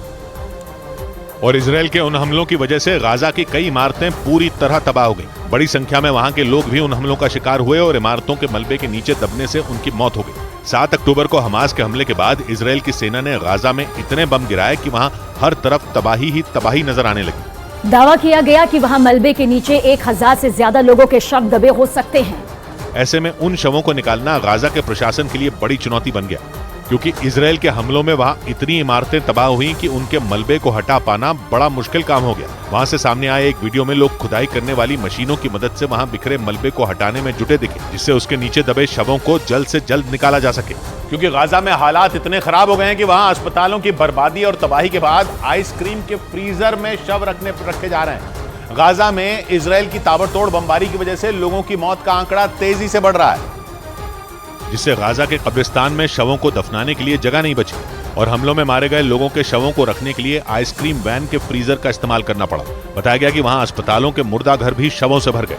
और इजराइल के उन हमलों की वजह से गाजा की कई इमारतें पूरी तरह तबाह हो गई। बड़ी संख्या में वहां के लोग भी उन हमलों का शिकार हुए और इमारतों के मलबे के नीचे दबने से उनकी मौत हो गई। 7 अक्टूबर को हमास के हमले के बाद इजराइल की सेना ने गाजा में इतने बम गिराए कि वहां हर तरफ तबाही ही तबाही नजर आने लगी। दावा किया गया कि वहां मलबे के नीचे 1000 से ज्यादा लोगों के शव दबे हो सकते हैं। ऐसे में उन शवों को निकालना गाजा के प्रशासन के लिए बड़ी चुनौती बन गया, क्योंकि इजराइल के हमलों में वहां इतनी इमारतें तबाह हुई कि उनके मलबे को हटा पाना बड़ा मुश्किल काम हो गया। वहां से सामने आए एक वीडियो में लोग खुदाई करने वाली मशीनों की मदद से वहां बिखरे मलबे को हटाने में जुटे दिखे, जिससे उसके नीचे दबे शवों को जल्द से जल्द निकाला जा सके। क्योंकि गाजा में हालात इतने खराब हो गए हैं कि वहां अस्पतालों की बर्बादी और तबाही के बाद आइसक्रीम के फ्रीजर में शव रखे जा रहे हैं। गाजा में इजराइल की ताबड़तोड़ बमबारी की वजह से लोगों की मौत का आंकड़ा तेजी से बढ़ रहा है, जिससे गाजा के कब्रिस्तान में शवों को दफनाने के लिए जगह नहीं बची और हमलों में मारे गए लोगों के शवों को रखने के लिए आइसक्रीम वैन के फ्रीजर का इस्तेमाल करना पड़ा। बताया गया कि वहां अस्पतालों के मुर्दा घर भी शवों से भर गए,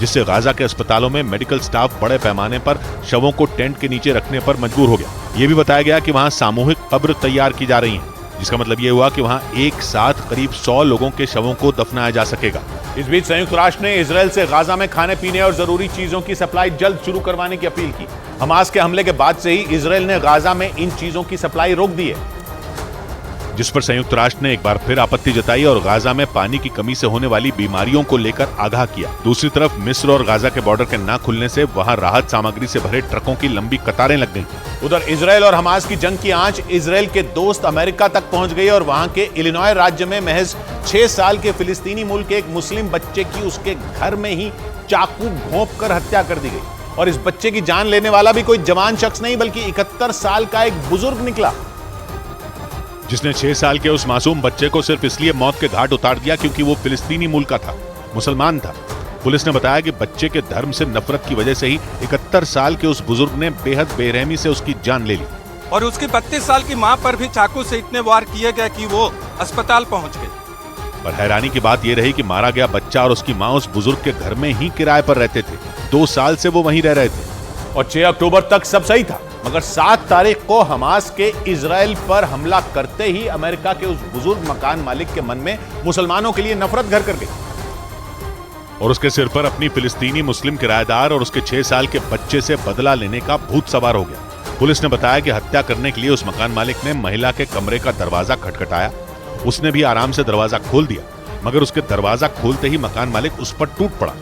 जिससे गाजा के अस्पतालों में मेडिकल स्टाफ बड़े पैमाने पर शवों को टेंट के नीचे रखने पर मजबूर हो गया। ये भी बताया गया कि वहां सामूहिक कब्र तैयार की जा रही है, जिसका मतलब ये हुआ कि वहां एक साथ करीब 100 लोगों के शवों को दफनाया जा सकेगा। इस बीच संयुक्त राष्ट्र ने इजराइल से गाजा में खाने पीने और जरूरी चीजों की सप्लाई जल्द शुरू करवाने की अपील की। हमास के हमले के बाद से ही इजराइल ने गाजा में इन चीजों की सप्लाई रोक दी है, जिस पर संयुक्त राष्ट्र ने एक बार फिर आपत्ति जताई और गाजा में पानी की कमी से होने वाली बीमारियों को लेकर आगाह किया। दूसरी तरफ मिस्र और गाजा के बॉर्डर के ना खुलने से वहां राहत सामग्री से भरे ट्रकों की लंबी कतारें लग गईं। उधर इजराइल और हमास की जंग की आंच इजराइल के दोस्त अमेरिका तक पहुंच गई और वहां के इलिनॉय राज्य में महज 6 साल के फिलिस्तीनी मूल के एक मुस्लिम बच्चे की उसके घर में ही चाकू घोंप कर हत्या कर दी गई। और इस बच्चे की जान लेने वाला भी कोई जवान शख्स नहीं बल्कि 71 साल का एक बुजुर्ग निकला, जिसने 6 साल के उस मासूम बच्चे को सिर्फ इसलिए मौत के घाट उतार दिया क्योंकि वो फिलिस्तीनी मूल का था, मुसलमान था। पुलिस ने बताया कि बच्चे के धर्म से नफरत की वजह से ही 71 साल के उस बुजुर्ग ने बेहद बेरहमी से उसकी जान ले ली और उसकी 32 साल की मां पर भी चाकू से इतने वार किए गए कि वो अस्पताल पहुंच गई। पर हैरानी की बात यह रही कि मारा गया बच्चा और उसकी मां उस बुजुर्ग के घर में ही किराए पर रहते थे। 2 साल से वो वहीं रह रहे थे और 6 अक्टूबर तक सब सही था, मगर 7 तारीख को हमास के इजराइल पर हमला करते ही अमेरिका के उस बुजुर्ग मकान मालिक के मन में मुसलमानों के लिए नफरत घर कर गई और उसके सिर पर अपनी फिलिस्तीनी मुस्लिम किराएदार और उसके 6 साल के बच्चे से बदला लेने का भूत सवार हो गया। पुलिस ने बताया कि हत्या करने के लिए उस मकान मालिक ने महिला के कमरे का दरवाजा खटखटाया। उसने भी आराम से दरवाजा खोल दिया, मगर उसके दरवाजा खोलते ही मकान मालिक उस पर टूट पड़ा।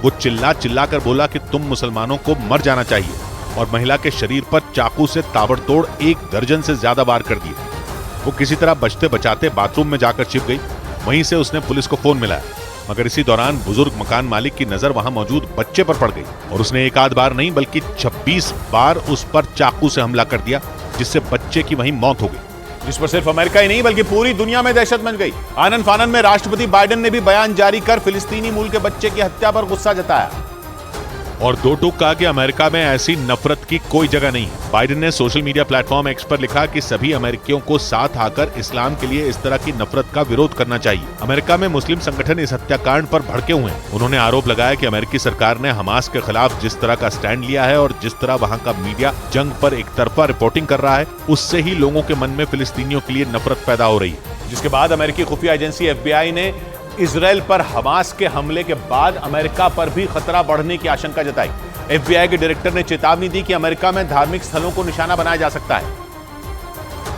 वो चिल्ला कर बोला कि तुम मुसलमानों को मर जाना चाहिए और महिला के शरीर पर चाकू से ताबड़तोड़ 1 दर्जन से ज्यादा वार कर दिए। वो किसी तरह बचते बचाते बाथरूम में जाकर छिप गई। वहीं से उसने पुलिस को फोन मिलाया, मगर इसी दौरान बुजुर्ग मकान मालिक की नजर वहां मौजूद बच्चे पर पड़ गई और उसने एक आध बार नहीं बल्कि 26 बार उस पर चाकू से हमला कर दिया, जिससे बच्चे की वहीं मौत हो गई। जिस पर सिर्फ अमेरिका ही नहीं बल्कि पूरी दुनिया में दहशत मच गई। आनन फानन में राष्ट्रपति बाइडेन ने भी बयान जारी कर फिलिस्तीनी मूल के बच्चे की हत्या पर गुस्सा जताया और दो टूक कहा कि अमेरिका में ऐसी नफरत की कोई जगह नहीं है। बाइडेन ने सोशल मीडिया प्लेटफॉर्म एक्स पर लिखा कि सभी अमेरिकियों को साथ आकर इस्लाम के लिए इस तरह की नफरत का विरोध करना चाहिए। अमेरिका में मुस्लिम संगठन इस हत्याकांड पर भड़के हुए हैं। उन्होंने आरोप लगाया कि अमेरिकी सरकार ने हमास के खिलाफ जिस तरह का स्टैंड लिया है और जिस तरह वहाँ का मीडिया जंग पर एक तरफा रिपोर्टिंग कर रहा है, उससे ही लोगों के मन में फिलिस्तीनियों के लिए नफरत पैदा हो रही है। जिसके बाद अमेरिकी खुफिया एजेंसी FBI ने इजराइल पर हमास के हमले के बाद अमेरिका पर भी खतरा बढ़ने की आशंका जताई। FBI के डायरेक्टर ने चेतावनी दी कि अमेरिका में धार्मिक स्थलों को निशाना बनाया जा सकता है,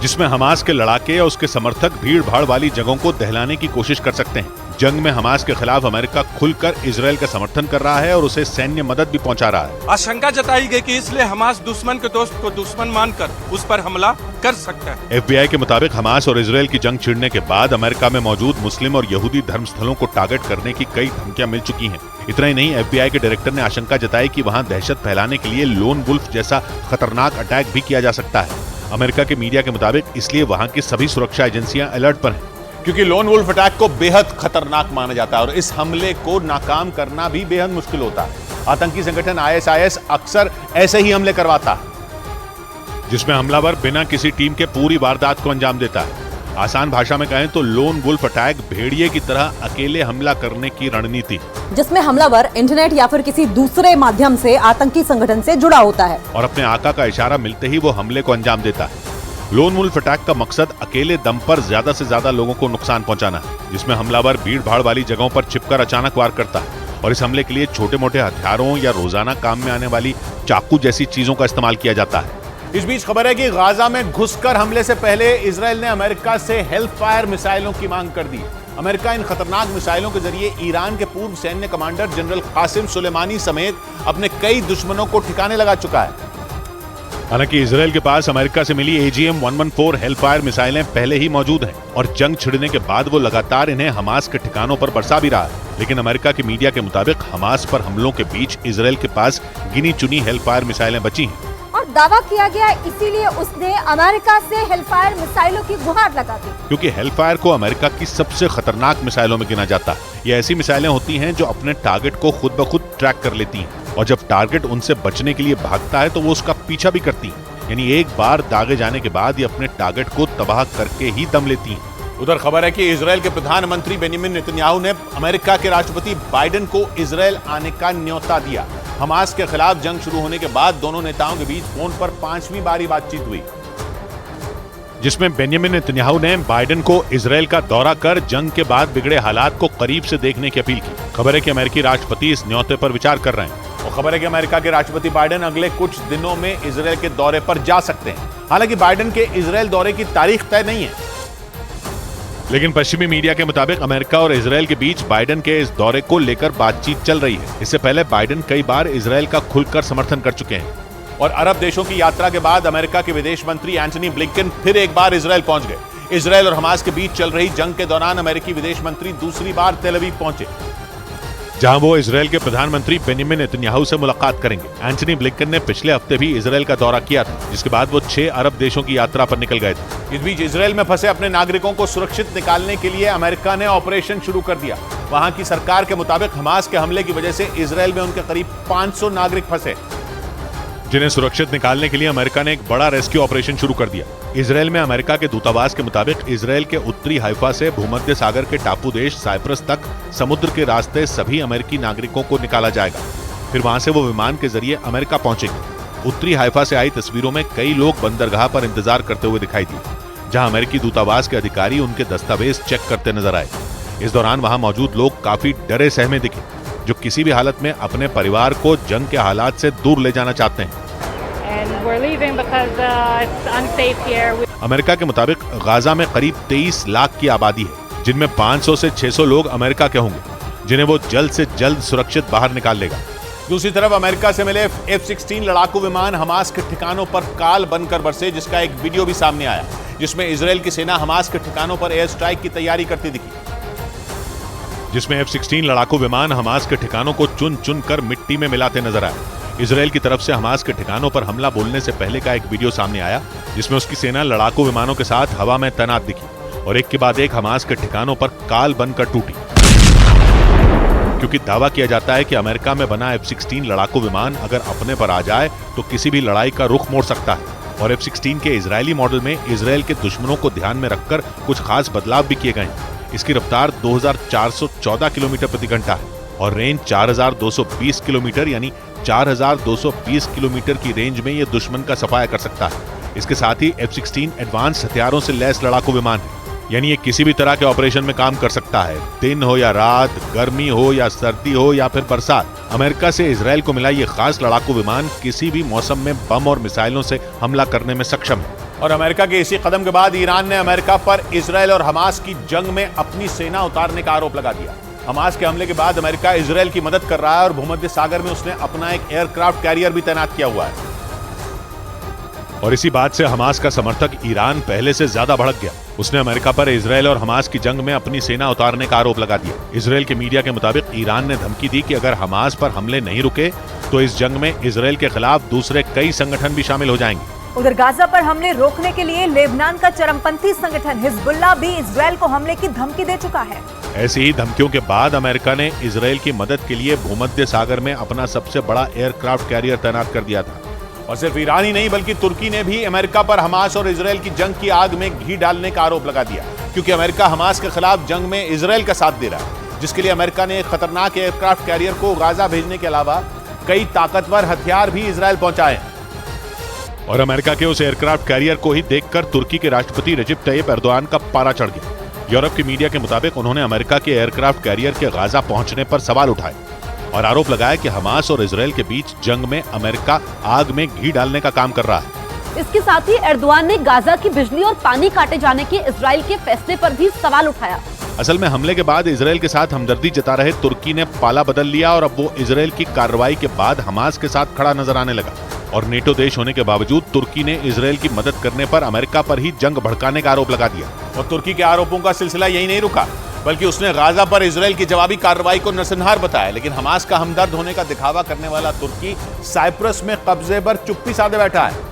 जिसमें हमास के लड़ाके या उसके समर्थक भीड़ भाड़ वाली जगहों को दहलाने की कोशिश कर सकते हैं। जंग में हमास के खिलाफ अमेरिका खुलकर इजराइल का समर्थन कर रहा है और उसे सैन्य मदद भी पहुंचा रहा है। आशंका जताई गई कि इसलिए हमास दुश्मन के दोस्त को दुश्मन मानकर उस पर हमला कर सकता है। FBI के मुताबिक हमास और इजराइल की जंग छिड़ने के बाद अमेरिका में मौजूद मुस्लिम और यहूदी धर्मस्थलों को टारगेट करने की कई धमकियां मिल चुकी हैं। इतना ही नहीं, FBI के डायरेक्टर ने आशंका जताई कि वहां दहशत फैलाने के लिए लोन वुल्फ जैसा खतरनाक अटैक भी किया जा सकता है। अमेरिका के मीडिया के मुताबिक इसलिए वहां की सभी सुरक्षा एजेंसियां अलर्ट पर हैं, क्योंकि लोन वुल्फ अटैक को बेहद खतरनाक माना जाता है और इस हमले को नाकाम करना भी बेहद मुश्किल होता है। आतंकी संगठन ISIS अक्सर ऐसे ही हमले करवाता है, जिसमें हमलावर बिना किसी टीम के पूरी वारदात को अंजाम देता है। आसान भाषा में कहें तो लोन वुल्फ अटैक भेड़िए की तरह अकेले हमला करने की रणनीति, जिसमें हमलावर इंटरनेट या फिर किसी दूसरे माध्यम से आतंकी संगठन से जुड़ा होता है और अपने आका का इशारा मिलते ही वो हमले को अंजाम देता है। लोन वुल्फ अटैक का मकसद अकेले दम पर ज्यादा से ज्यादा लोगों को नुकसान पहुंचाना है, जिसमें हमलावर भीड़ भाड़ वाली जगहों पर छिपकर अचानक वार करता है और इस हमले के लिए छोटे मोटे हथियारों या रोजाना काम में आने वाली चाकू जैसी चीजों का इस्तेमाल किया जाता है। इस बीच खबर है कि गाजा में घुसकर हमले से पहले इजराइल ने अमेरिका से हेलफायर मिसाइलों की मांग कर दी। अमेरिका इन खतरनाक मिसाइलों के जरिए ईरान के पूर्व सैन्य कमांडर जनरल कासिम सुलेमानी समेत अपने कई दुश्मनों को ठिकाने लगा चुका है। हालांकि इजराइल के पास अमेरिका से मिली AGM-114 हेलफायर मिसाइलें पहले ही मौजूद हैं और जंग छिड़ने के बाद वो लगातार इन्हें हमास के ठिकानों पर बरसा भी रहा है। लेकिन अमेरिका की मीडिया के मुताबिक हमास पर हमलों के बीच इजराइल के पास गिनी चुनी हेलफायर मिसाइलें बची हैं और दावा किया गया इसीलिए उसने अमेरिका से हेलफायर मिसाइलों की गुहार लगा दी, क्योंकि हेलफायर को अमेरिका की सबसे खतरनाक मिसाइलों में गिना जाता है। ये ऐसी मिसाइलें होती हैं जो अपने टारगेट को खुद ब खुद ट्रैक कर लेती हैं और जब टारगेट उनसे बचने के लिए भागता है तो वो उसका पीछा भी करती हैं। यानी एक बार दागे जाने के बाद ये अपने टारगेट को तबाह करके ही दम लेती हैं। उधर खबर है कि इजराइल के प्रधानमंत्री बेंजामिन नेतन्याहू ने अमेरिका के राष्ट्रपति बाइडेन को इजराइल आने का न्योता दिया। हमास के खिलाफ जंग शुरू होने के बाद दोनों नेताओं के बीच फोन पर 5वीं बारी बातचीत हुई, जिसमें बेंजामिन नेतन्याहू ने बाइडेन को इजराइल का दौरा कर जंग के बाद बिगड़े हालात को करीब से देखने की अपील की। खबर है कि अमेरिकी राष्ट्रपति इस न्योते पर विचार कर रहे हैं और खबर है कि अमेरिका के राष्ट्रपति बाइडेन अगले कुछ दिनों में इजराइल के दौरे पर जा सकते हैं। हालांकि बाइडेन के इजराइल दौरे की तारीख तय नहीं है, लेकिन पश्चिमी मीडिया के मुताबिक अमेरिका और इजराइल के बीच बाइडेन के इस दौरे को लेकर बातचीत चल रही है। इससे पहले बाइडेन कई बार इजराइल का खुलकर समर्थन कर चुके हैं और अरब देशों की यात्रा के बाद अमेरिका के विदेश मंत्री एंटनी ब्लिंकन फिर एक बार इजराइल पहुंच गए। इजराइल और हमास के बीच चल रही जंग के दौरान अमेरिकी विदेश मंत्री दूसरी बार तेल अवीव पहुंचे, जहां वो इजराइल के प्रधानमंत्री बेंजामिन नेतन्याहू से मुलाकात करेंगे। एंटनी ब्लिंकन ने पिछले हफ्ते भी इजराइल का दौरा किया था, जिसके बाद वो 6 अरब देशों की यात्रा पर निकल गए थे। इस बीच इजराइल में फंसे अपने नागरिकों को सुरक्षित निकालने के लिए अमेरिका ने ऑपरेशन शुरू कर दिया। वहां की सरकार के मुताबिक हमास के हमले की वजह से इजराइल में उनके करीब 500 नागरिक फंसे, जिन्हें सुरक्षित निकालने के लिए अमेरिका ने एक बड़ा रेस्क्यू ऑपरेशन शुरू कर दिया। इजराइल में अमेरिका के दूतावास के मुताबिक इजराइल के उत्तरी हाइफा से भूमध्य सागर के टापू देश साइप्रस तक समुद्र के रास्ते सभी अमेरिकी नागरिकों को निकाला जाएगा। फिर वहां से वो विमान के जरिए अमेरिका पहुंचेंगे। उत्तरी हाइफा से आई तस्वीरों में कई लोग बंदरगाह पर इंतजार करते हुए दिखाई दिए, जहां अमेरिकी दूतावास के अधिकारी उनके दस्तावेज चेक करते नजर आए। इस दौरान वहां मौजूद लोग काफी डरे सहमे दिखे, जो किसी भी हालत में अपने परिवार को जंग के हालात से दूर ले जाना चाहते हैं। अमेरिका के मुताबिक गाजा में करीब 23 लाख की आबादी है, जिनमें 500 से 600 लोग अमेरिका के होंगे, जिन्हें वो जल्द से जल्द सुरक्षित बाहर निकाल लेगा। दूसरी तरफ अमेरिका से मिले F-16 लड़ाकू विमान हमास के ठिकानों पर काल बनकर बरसे, जिसका एक वीडियो भी सामने आया, जिसमें इजराइल की सेना हमास के ठिकानों पर एयर स्ट्राइक की तैयारी करती दिखी, जिसमें F-16 लड़ाकू विमान हमास के ठिकानों को चुन चुन कर मिट्टी में मिलाते नजर आए। इसराइल की तरफ से हमास के ठिकानों पर हमला बोलने से पहले का एक वीडियो सामने आया जिसमें उसकी सेना लड़ाकू विमानों के साथ हवा में तैनात दिखी और एक के बाद एक हमास के ठिकानों पर काल बनकर टूटी, क्योंकि दावा किया जाता है कि अमेरिका में बना F-16 लड़ाकू विमान अगर अपने पर आ जाए तो किसी भी लड़ाई का रुख मोड़ सकता है। और F-16 के इजरायली मॉडल में इसराइल के दुश्मनों को ध्यान में रखकर कुछ खास बदलाव भी किए गए हैं। इसकी रफ्तार 2414 किलोमीटर प्रति घंटा है और रेंज 4220 किलोमीटर यानी 4220 किलोमीटर की रेंज में यह दुश्मन का सफाया कर सकता है। इसके साथ ही F-16 एडवांस हथियारों से लैस लड़ाकू विमान है, यानी ये किसी भी तरह के ऑपरेशन में काम कर सकता है, दिन हो या रात, गर्मी हो या सर्दी हो या फिर बरसात। अमेरिका से इजराइल को मिला ये खास लड़ाकू विमान किसी भी मौसम में बम और मिसाइलों से हमला करने में सक्षम है। और अमेरिका के इसी कदम के बाद ईरान ने अमेरिका पर इजराइल और हमास की जंग में अपनी सेना उतारने का आरोप लगा दिया। हमास के हमले के बाद अमेरिका इजराइल की मदद कर रहा है और भूमध्य सागर में उसने अपना एक एयरक्राफ्ट कैरियर भी तैनात किया हुआ है। और इसी बात से हमास का समर्थक ईरान पहले से ज्यादा भड़क गया। उसने अमेरिका पर इजराइल और हमास की जंग में अपनी सेना उतारने का आरोप लगा दिया। इजराइल के मीडिया के मुताबिक ईरान ने धमकी दी कि अगर हमास पर हमले नहीं रुके तो इस जंग में इजराइल के खिलाफ दूसरे कई संगठन भी शामिल हो जाएंगे। उधर गाजा पर हमले रोकने के लिए लेबनान का चरमपंथी संगठन हिजबुल्लाह भी इजराइल को हमले की धमकी दे चुका है। ऐसी ही धमकियों के बाद अमेरिका ने इजराइल की मदद के लिए भूमध्य सागर में अपना सबसे बड़ा एयरक्राफ्ट कैरियर तैनात कर दिया था। और सिर्फ ईरान ही नहीं बल्कि तुर्की ने भी अमेरिका पर हमास और इजराइल की जंग की आग में घी डालने का आरोप लगा दिया, क्योंकि अमेरिका हमास के खिलाफ जंग में इजराइल का साथ दे रहा है, जिसके लिए अमेरिका ने एक खतरनाक एयरक्राफ्ट कैरियर को गाजा भेजने के अलावा कई ताकतवर हथियार भी इजराइल पहुंचाए हैं। और अमेरिका के उस एयरक्राफ्ट कैरियर को ही देखकर तुर्की के राष्ट्रपति रजिब तैयब एर्दोआन का पारा चढ़ गया। यूरोप की मीडिया के मुताबिक उन्होंने अमेरिका के एयरक्राफ्ट कैरियर के गाजा पहुंचने पर सवाल उठाए और आरोप लगाया कि हमास और इजराइल के बीच जंग में अमेरिका आग में घी डालने का काम कर रहा है। इसके साथ ही एर्दोआन ने गाजा की बिजली और पानी काटे जाने के इजराइल के फैसले पर भी सवाल उठाया। असल में हमले के बाद इजराइल के साथ हमदर्दी जता रहे तुर्की ने पाला बदल लिया और अब वो इजराइल की कार्रवाई के बाद हमास के साथ खड़ा नजर आने लगा। और नेटो देश होने के बावजूद तुर्की ने इजराइल की मदद करने पर अमेरिका पर ही जंग भड़काने का आरोप लगा दिया। और तुर्की के आरोपों का सिलसिला यही नहीं रुका, बल्कि उसने गाजा पर इजराइल की जवाबी कार्रवाई को नरसंहार बताया। लेकिन हमास का हमदर्द होने का दिखावा करने वाला तुर्की साइप्रस में कब्जे पर चुप्पी साधे बैठा है।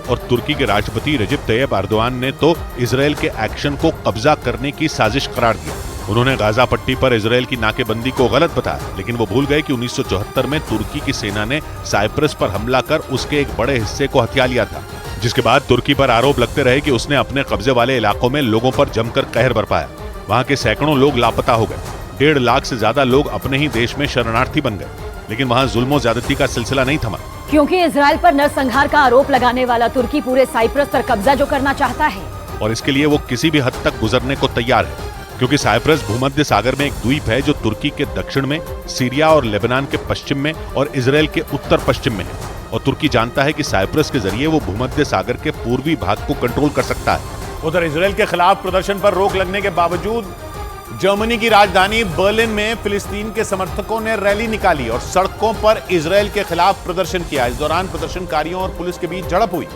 और तुर्की के राष्ट्रपति रजिब तैयब एर्दोआन ने तो इजराइल के एक्शन को कब्जा करने की साजिश करार दिया। उन्होंने गाजा पट्टी पर इजराइल की नाकेबंदी को गलत बताया, लेकिन वो भूल गए कि 1974 में तुर्की की सेना ने साइप्रस पर हमला कर उसके एक बड़े हिस्से को हथिया लिया था, जिसके बाद तुर्की पर आरोप लगते रहे कि उसने अपने कब्जे वाले इलाकों में लोगों पर जमकर कहर बरपाया। वहां के सैकड़ों लोग लापता हो गए, 1.5 लाख से ज्यादा लोग अपने ही देश में शरणार्थी बन गए। लेकिन वहां जुल्म ज्यादती का सिलसिला नहीं थमा, क्योंकि इजराइल पर नरसंहार का आरोप लगाने वाला तुर्की पूरे साइप्रस पर कब्जा जो करना चाहता है, और इसके लिए वो किसी भी हद तक गुजरने को तैयार है, क्योंकि साइप्रस भूमध्य सागर में एक द्वीप है जो तुर्की के दक्षिण में, सीरिया और लेबनान के पश्चिम में और इजराइल के उत्तर पश्चिम में है। और तुर्की जानता है कि साइप्रस के जरिए वो भूमध्य सागर के पूर्वी भाग को कंट्रोल कर सकता है। उधर इजराइल के खिलाफ प्रदर्शन पर रोक लगने के बावजूद जर्मनी की राजधानी बर्लिन में फिलिस्तीन के समर्थकों ने रैली निकाली और सड़कों पर इजराइल के खिलाफ प्रदर्शन किया। इस दौरान प्रदर्शनकारियों और पुलिस के बीच झड़प हुई,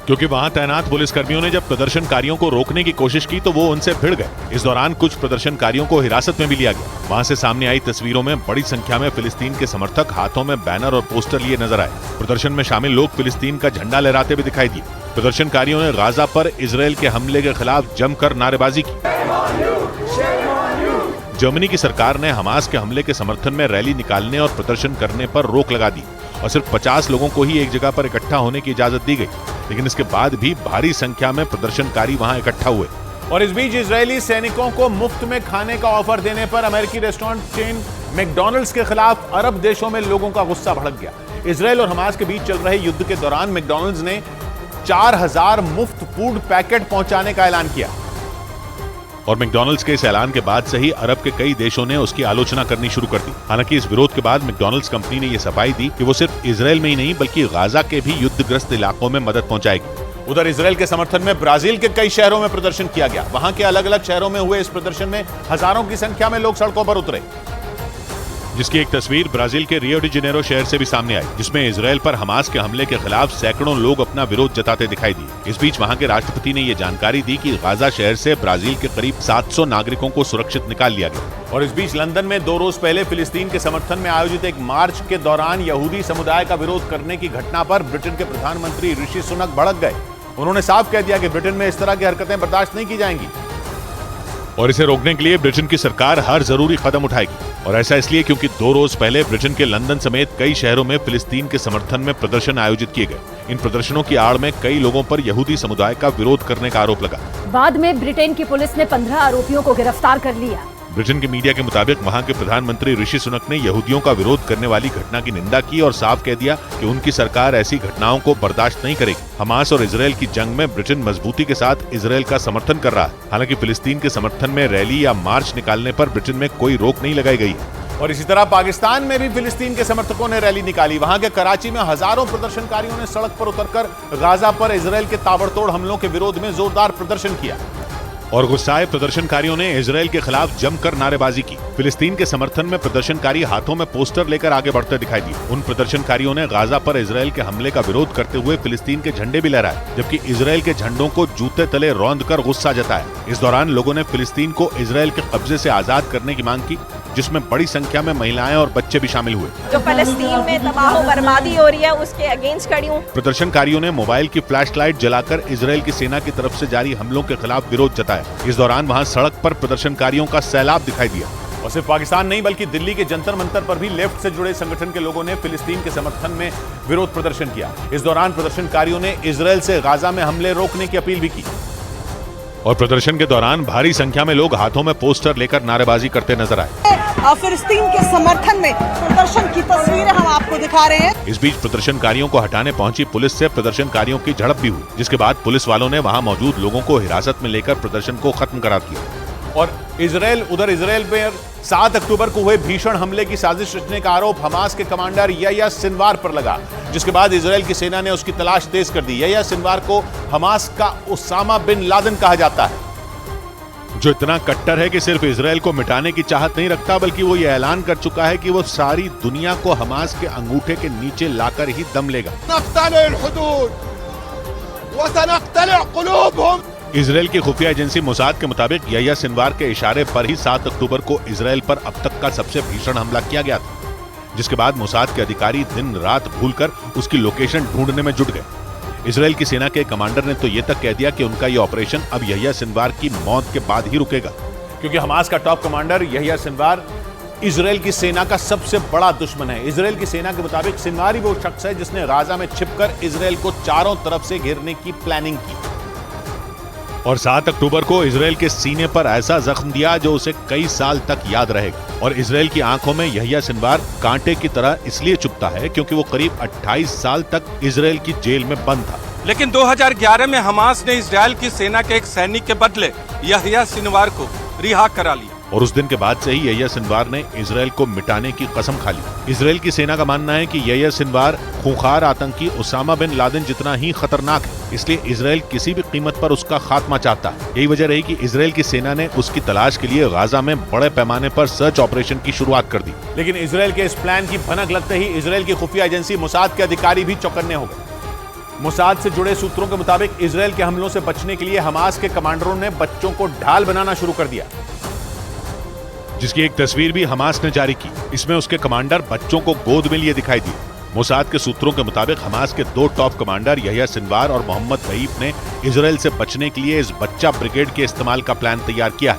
क्योंकि वहां तैनात पुलिसकर्मियों ने जब प्रदर्शनकारियों को रोकने की कोशिश की तो वो उनसे भिड़ गए। इस दौरान कुछ प्रदर्शनकारियों को हिरासत में भी लिया गया। वहां से सामने आई तस्वीरों में बड़ी संख्या में फिलिस्तीन के समर्थक हाथों में बैनर और पोस्टर लिए नजर आए। प्रदर्शन में शामिल लोग फिलिस्तीन का झंडा लहराते हुए दिखाई दिए। प्रदर्शनकारियों ने गाजा पर इजराइल के हमले के खिलाफ जमकर नारेबाजी की। जर्मनी की सरकार ने हमास के हमले के समर्थन में रैली निकालने और प्रदर्शन करने पर रोक लगा दी और सिर्फ 50 लोगों को ही एक जगह पर इकट्ठा होने की इजाजत दी गई। लेकिन इसके बाद भी भारी संख्या में प्रदर्शनकारी वहां इकट्ठा हुए। और इस बीच इजरायली सैनिकों को मुफ्त में खाने का ऑफर देने पर अमेरिकी रेस्टोरेंट चेन मैकडॉनल्ड्स के खिलाफ अरब देशों में लोगों का गुस्सा भड़क गया। इजराइल और हमास के बीच चल रहे युद्ध के दौरान मैकडॉनल्ड्स ने 4000 मुफ्त फूड पैकेट पहुंचाने का ऐलान किया। और मैकडॉनल्ड्स के इस ऐलान के बाद से ही अरब के कई देशों ने उसकी आलोचना करनी शुरू कर दी। हालांकि इस विरोध के बाद मैकडॉनल्ड्स कंपनी ने यह सफाई दी कि वो सिर्फ इजराइल में ही नहीं बल्कि गाजा के भी युद्धग्रस्त इलाकों में मदद पहुंचाएगी। उधर इजराइल के समर्थन में ब्राजील के कई शहरों में प्रदर्शन किया गया। वहां के अलग अलग शहरों में हुए इस प्रदर्शन में हजारों की संख्या में लोग सड़कों पर उतरे। जिसकी एक तस्वीर ब्राजील के रियो डी जेनेरो शहर से भी सामने आई, जिसमें इजरायल पर हमास के हमले के खिलाफ सैकड़ों लोग अपना विरोध जताते दिखाई दिए। इस बीच वहां के राष्ट्रपति ने ये जानकारी दी कि गाजा शहर से ब्राजील के करीब 700 नागरिकों को सुरक्षित निकाल लिया गया। और इस बीच लंदन में 2 रोज पहले फिलिस्तीन के समर्थन में आयोजित एक मार्च के दौरान यहूदी समुदाय का विरोध करने की घटना पर ब्रिटेन के प्रधानमंत्री ऋषि सुनक भड़क गए। उन्होंने साफ कह दिया कि ब्रिटेन में इस तरह की हरकतें बर्दाश्त नहीं की जाएंगी और इसे रोकने के लिए ब्रिटेन की सरकार हर जरूरी कदम उठाएगी। और ऐसा इसलिए क्योंकि 2 रोज पहले ब्रिटेन के लंदन समेत कई शहरों में फिलिस्तीन के समर्थन में प्रदर्शन आयोजित किए गए। इन प्रदर्शनों की आड़ में कई लोगों पर यहूदी समुदाय का विरोध करने का आरोप लगा। बाद में ब्रिटेन की पुलिस ने 15 आरोपियों को गिरफ्तार कर लिया। ब्रिटेन के मीडिया के मुताबिक वहां के प्रधानमंत्री ऋषि सुनक ने यहूदियों का विरोध करने वाली घटना की निंदा की और साफ कह दिया कि उनकी सरकार ऐसी घटनाओं को बर्दाश्त नहीं करेगी। हमास और इजरायल की जंग में ब्रिटेन मजबूती के साथ इजरायल का समर्थन कर रहा है। हालांकि फिलिस्तीन के समर्थन में रैली या मार्च निकालने पर ब्रिटेन में कोई रोक नहीं लगाई गई है। और इसी तरह पाकिस्तान में भी फिलिस्तीन के समर्थकों ने रैली निकाली। वहां के कराची में हजारों प्रदर्शनकारियों ने सड़क पर उतरकर गाजा पर इजरायल के ताबड़तोड़ हमलों के विरोध में जोरदार प्रदर्शन किया और गुस्साए प्रदर्शनकारियों ने इजरायल के खिलाफ जमकर नारेबाजी की। फिलिस्तीन के समर्थन में प्रदर्शनकारी हाथों में पोस्टर लेकर आगे बढ़ते दिखाई दिए। उन प्रदर्शनकारियों ने गाजा पर इजरायल के हमले का विरोध करते हुए फिलिस्तीन के झंडे भी लहराए, जबकि इजरायल के झंडों को जूते तले रौंदकर गुस्सा जताया। इस दौरान लोगों ने फिलिस्तीन को इजरायल के कब्जे से आजाद करने की मांग की, जिसमें बड़ी संख्या में महिलाएं और बच्चे भी शामिल हुए। जो फलस्तीन में तबाह बर्बादी हो रही है उसके अगेंस्ट खड़ी हूँ। प्रदर्शनकारियों ने मोबाइल की फ्लैशलाइट जलाकर इजरायल की सेना की तरफ से जारी हमलों के खिलाफ विरोध जताया। इस दौरान वहां सड़क पर प्रदर्शनकारियों का सैलाब दिखाई दिया। और सिर्फ पाकिस्तान नहीं बल्कि दिल्ली के जंतर मंतर पर भी लेफ्ट से जुड़े संगठन के लोगों ने फिलिस्तीन के समर्थन में विरोध प्रदर्शन किया। इस दौरान प्रदर्शनकारियों ने इजरायल से गाजा में हमले रोकने की अपील भी की। और प्रदर्शन के दौरान भारी संख्या में लोग हाथों में पोस्टर लेकर नारेबाजी करते नजर आए। फिलिस्तीन के समर्थन में प्रदर्शन की तस्वीरें हम आपको दिखा रहे हैं। इस बीच प्रदर्शनकारियों को हटाने पहुंची पुलिस से प्रदर्शनकारियों की झड़प भी हुई, जिसके बाद पुलिस वालों ने वहां मौजूद लोगों को हिरासत में लेकर प्रदर्शन को खत्म करा दिया। और इजरायल पर 7 अक्टूबर को हुए भीषण हमले की साजिश रचने का आरोप हमास के कमांडर याह्या सिनवार पर लगा, जिसके बाद इजरायल की सेना ने उसकी तलाश तेज कर दी। याह्या सिनवार को हमास का उसामा बिन लादेन कहा जाता है, जो इतना कट्टर है कि सिर्फ इजरायल को मिटाने की चाहत नहीं रखता, बल्कि वो ये ऐलान कर चुका है कि वो सारी दुनिया को हमास के अंगूठे के नीचे लाकर ही दम लेगा। इजरायल की खुफिया एजेंसी मोसाद के मुताबिक याह्या सिनवार के इशारे पर ही 7 अक्टूबर को इजरायल पर अब तक का सबसे भीषण हमला किया गया था, जिसके बाद मोसाद के अधिकारी दिन रात भूलकर उसकी लोकेशन ढूंढने में जुट गए। इजरायल की सेना के कमांडर ने तो ये तक कह दिया कि उनका ये ऑपरेशन अब याह्या सिनवार की मौत के बाद ही रुकेगा, क्योंकि हमास का top commander Yahya Sinwar Israel की सेना का सबसे बड़ा दुश्मन है। इजरायल की सेना के मुताबिक सिनवार ही वो शख्स है जिसने गाजा में छिपकर इजरायल को चारों तरफ से घेरने की प्लानिंग की और 7 अक्टूबर को इजरायल के सीने पर ऐसा जख्म दिया जो उसे कई साल तक याद रहेगा। और इजरायल की आंखों में याह्या सिनवार कांटे की तरह इसलिए चुभता है क्योंकि वो करीब 28 साल तक इजरायल की जेल में बंद था। लेकिन 2011 में हमास ने इजरायल की सेना के एक सैनिक के बदले याह्या सिनवार को रिहा करा लिया और उस दिन के बाद से ही याह्या सिनवार ने इजरायल को मिटाने की कसम खा ली। इजरायल की सेना का मानना है कि याह्या सिनवार खूंखार आतंकी उसामा बिन लादेन जितना ही खतरनाक है, इसलिए इजरायल किसी भी कीमत पर उसका खात्मा चाहता है। यही वजह रही कि इजरायल की सेना ने उसकी तलाश के लिए गाजा में बड़े पैमाने पर सर्च ऑपरेशन की शुरुआत कर दी। लेकिन इजरायल के इस प्लान की भनक लगते ही इजरायल की खुफिया एजेंसी मोसाद के अधिकारी भी चौकन्ने हो गए। मोसाद से जुड़े सूत्रों के मुताबिक इजरायल के हमलों से बचने के लिए हमास के कमांडरों ने बच्चों को ढाल बनाना शुरू कर दिया, जिसकी एक तस्वीर भी हमास ने जारी की। इसमें उसके कमांडर बच्चों को गोद में लिए दिखाई दिए। मोसाद के सूत्रों के मुताबिक हमास के 2 टॉप कमांडर याह्या सिनवार और मोहम्मद रईफ ने इजरायल से बचने के लिए इस बच्चा ब्रिगेड के इस्तेमाल का प्लान तैयार किया है।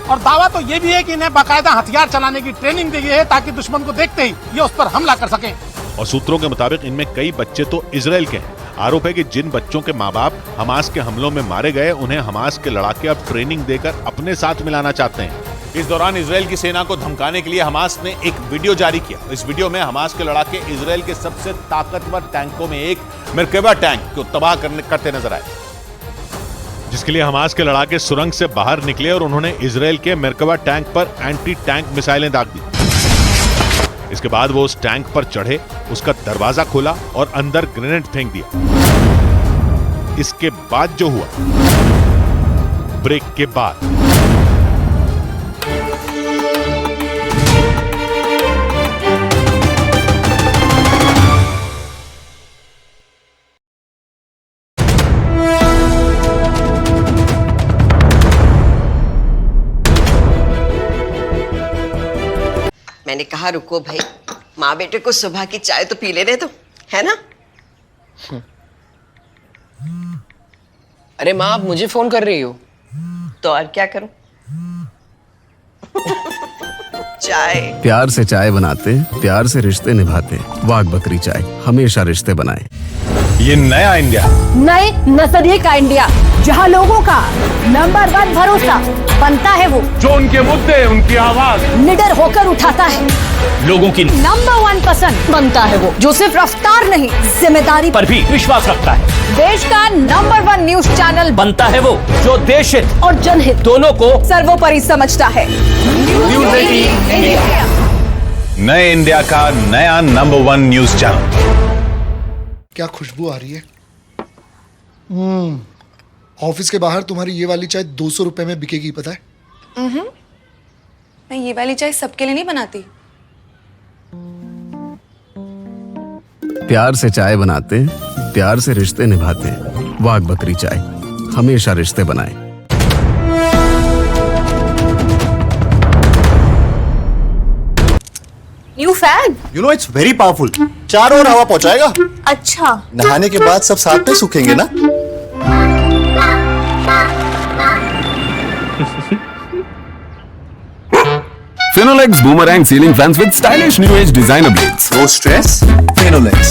और दावा तो ये भी है कि इन्हें बाकायदा हथियार चलाने की ट्रेनिंग दी गई है ताकि दुश्मन को देखते ही ये उस पर हमला कर सके। और सूत्रों के मुताबिक इनमें कई बच्चे तो इजरायल के हैं। आरोप है कि जिन बच्चों के माँ बाप हमास के हमलों में मारे गए उन्हें हमास के लड़ाके अब ट्रेनिंग देकर अपने साथ मिलाना चाहते हैं। इस दौरान इजरायल की सेना को धमकाने के लिए हमास ने एक वीडियो जारी किया। इस वीडियो में हमास के लड़ाके इजरायल के सबसे ताकतवर टैंकों में एक मरकबा टैंक को तबाह करते नजर आए, जिसके लिए हमास के लड़ाके सुरंग से बाहर निकले और उन्होंने इजरायल के मरकबा टैंक पर एंटी टैंक मिसाइलें दाग दी। इसके बाद वो उस टैंक पर चढ़े, उसका दरवाजा खोला और अंदर ग्रेनेड फेंक दिया। इसके बाद जो हुआ, ब्रेक के बाद मैंने कहा रुको भाई, माँ बेटे को सुबह की चाय तो पी लेने दो, है ना? अरे माँ, आप मुझे फोन कर रही हो? तो और क्या करूं? चाय। प्यार से चाय बनाते, प्यार से रिश्ते निभाते। वाघ बकरी चाय हमेशा रिश्ते बनाए। ये नया इंडिया, नए नजरिए का इंडिया, जहां लोगों का नंबर 1 भरोसा बनता है वो जो उनके मुद्दे, उनकी आवाज निडर होकर उठाता है, लोगों की नंबर 1 पसंद बनता है वो जो सिर्फ रफ्तार नहीं जिम्मेदारी पर भी विश्वास रखता है। देश का नंबर 1 न्यूज चैनल बनता है वो जो देश हित और जनहित दोनों को सर्वोपरि समझता है। न्यूज़ 18 इंडिया, नए इंडिया का नया नंबर 1 न्यूज चैनल। क्या खुशबू आ रही है। ऑफिस के बाहर तुम्हारी ये वाली चाय 200 रुपए में बिकेगी, पता है? मैं ये वाली चाय सबके लिए नहीं बनाती। प्यार से चाय बनाते, प्यार से रिश्ते निभाते। वाघ बकरी चाय हमेशा रिश्ते बनाए। New fan, you know it's very powerful, चारों ओर हवा पहुंचाएगा। अच्छा, नहाने के बाद सब साथ में सूखेंगे ना। Finolex boomerang ceiling fans with stylish new age designer blades. No stress, Finolex.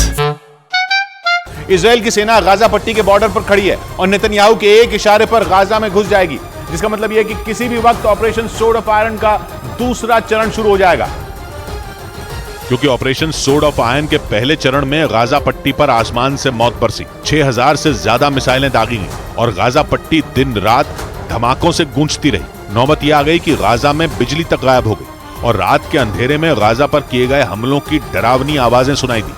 Israel की सेना गाजा पट्टी के बॉर्डर पर खड़ी है और नेतन्याहू के एक इशारे पर गाजा में घुस जाएगी, जिसका मतलब यह है कि किसी भी वक्त ऑपरेशन सोर्ड ऑफ आयरन का दूसरा चरण शुरू हो जाएगा। क्योंकि ऑपरेशन सोर्ड ऑफ आयरन के पहले चरण में गाजा पट्टी पर आसमान से मौत बरसी, 6000 से ज्यादा मिसाइलें दागी गईं और गाजा पट्टी दिन रात धमाकों से गूंजती रही। नौबत यह आ गई कि गाजा में बिजली तक गायब हो गई और रात के अंधेरे में गाजा पर किए गए हमलों की डरावनी आवाजें सुनाई दी।